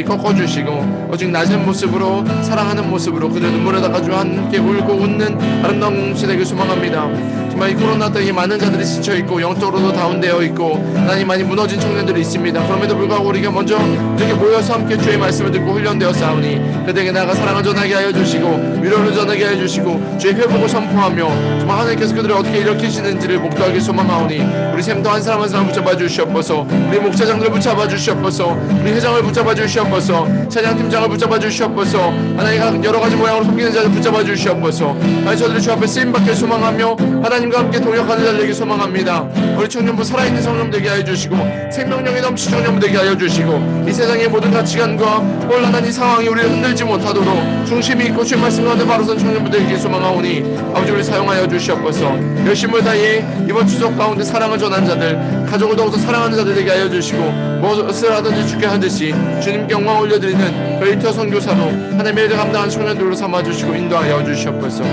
꺾어주시고 오직 낮은 모습으로 사랑하는 모습으로 그들 눈물을 닦아주어 함께 울고 웃는 아름다운 공동체 되길 소망합니다. 정말 이 코로나 때문에 많은 자들이 지쳐있고 영적으로도 다운되어 있고 하나님 많이 무너진 청년들이 있습니다. 그럼에도 불구하고 우리가 먼저 이렇게 모여서 함께 주의 말씀을 듣고 훈련되어 싸우니 그들에게 나아가 사랑을 전하게 하여 주시고 위로를 전하게 하여 주시고 주의 회복을 선포하며 정말 하나님께서 그들을 어떻게 일으키시는지를 목도하길 소망하오니 우리 샘도 한 사람 한 사람 붙잡아 주시옵소서. 우리 목사장들을 붙잡아 주시옵소서. 우리 회장을 붙잡아 주시옵소서. 차장팀장을 붙잡아 주시옵소서. 하나님 여러 가지 모양으로 섬기는 자들 붙잡아 주시옵소서. 하나님 저들이 주 앞에 쓰임받길 소망하며 하나님과 함께 동역하는 자들 되길 소망합니다. 우리 청년부 살아있는 청년 되게 하여 주시고 생명력이 넘치 청년부 되게 하여 주시고 이 세상의 모든 가치관과 혼란한 이 상황이 우리를 흔들지 못하도록 중심이 있고 주의 말씀 가운데 바로 선 청년부 되길 소망하오니 아버지 우리 사용하여 주시옵소서. 열심을 다해 이번 추석 가운데 사랑을 전한 자들 가족을 더욱더 사랑하는 자들 되게 하여 주시고 무엇을 하든지 주께 하듯이 주님께 영광 올려드리는 벨터 선교사로 하나님의 일을 감당하는 청년들로 삼아주시고 인도하여 주시옵소서.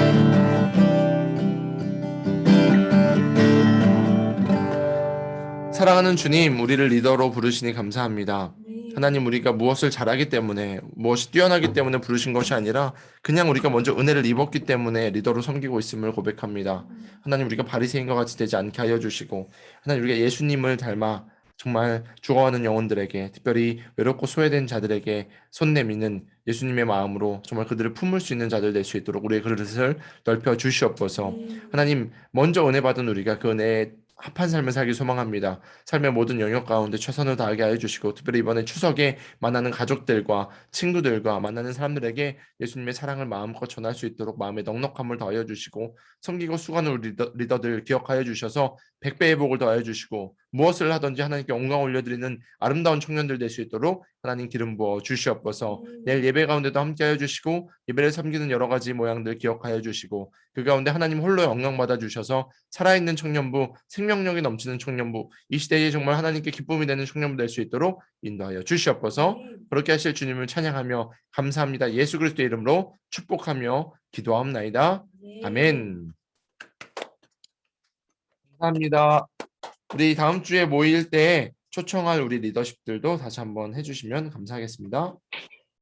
사랑하는 주님, 우리를 리더로 부르시니 감사합니다. 하나님 우리가 무엇을 잘하기 때문에 무엇이 뛰어나기 때문에 부르신 것이 아니라 그냥 우리가 먼저 은혜를 입었기 때문에 리더로 섬기고 있음을 고백합니다. 하나님 우리가 바리새인과 같이 되지 않게 하여 주시고 하나님 우리가 예수님을 닮아 정말 죽어가는 영혼들에게, 특별히 외롭고 소외된 자들에게 손 내미는 예수님의 마음으로 정말 그들을 품을 수 있는 자들 될 수 있도록 우리의 그릇을 넓혀 주시옵소서. 하나님, 먼저 은혜 받은 우리가 그 은혜에 합한 삶을 살기 소망합니다. 삶의 모든 영역 가운데 최선을 다하게 하여 주시고, 특별히 이번에 추석에 만나는 가족들과 친구들과 만나는 사람들에게 예수님의 사랑을 마음껏 전할 수 있도록 마음의 넉넉함을 더하여 주시고, 섬기고 수고하는 우리 리더들 기억하여 주셔서 백배의 복을 더하여 주시고, 무엇을 하든지 하나님께 영광 올려드리는 아름다운 청년들 될 수 있도록 하나님 기름 부어 주시옵소서. 내일 예배 가운데도 함께하여 주시고, 예배를 섬기는 여러 가지 모양들 기억하여 주시고, 그 가운데 하나님 홀로 영광 받아 주셔서 살아있는 청년부, 생명력이 넘치는 청년부, 이 시대에 정말 하나님께 기쁨이 되는 청년부 될 수 있도록 인도하여 주시옵소서. 그렇게 하실 주님을 찬양하며 감사합니다. 예수 그리스도의 이름으로 축복하며 기도하옵나이다. 아멘. 감사합니다. 우리 다음 주에 모일 때 초청할 우리 리더십들도 다시 한번 해주시면 감사하겠습니다.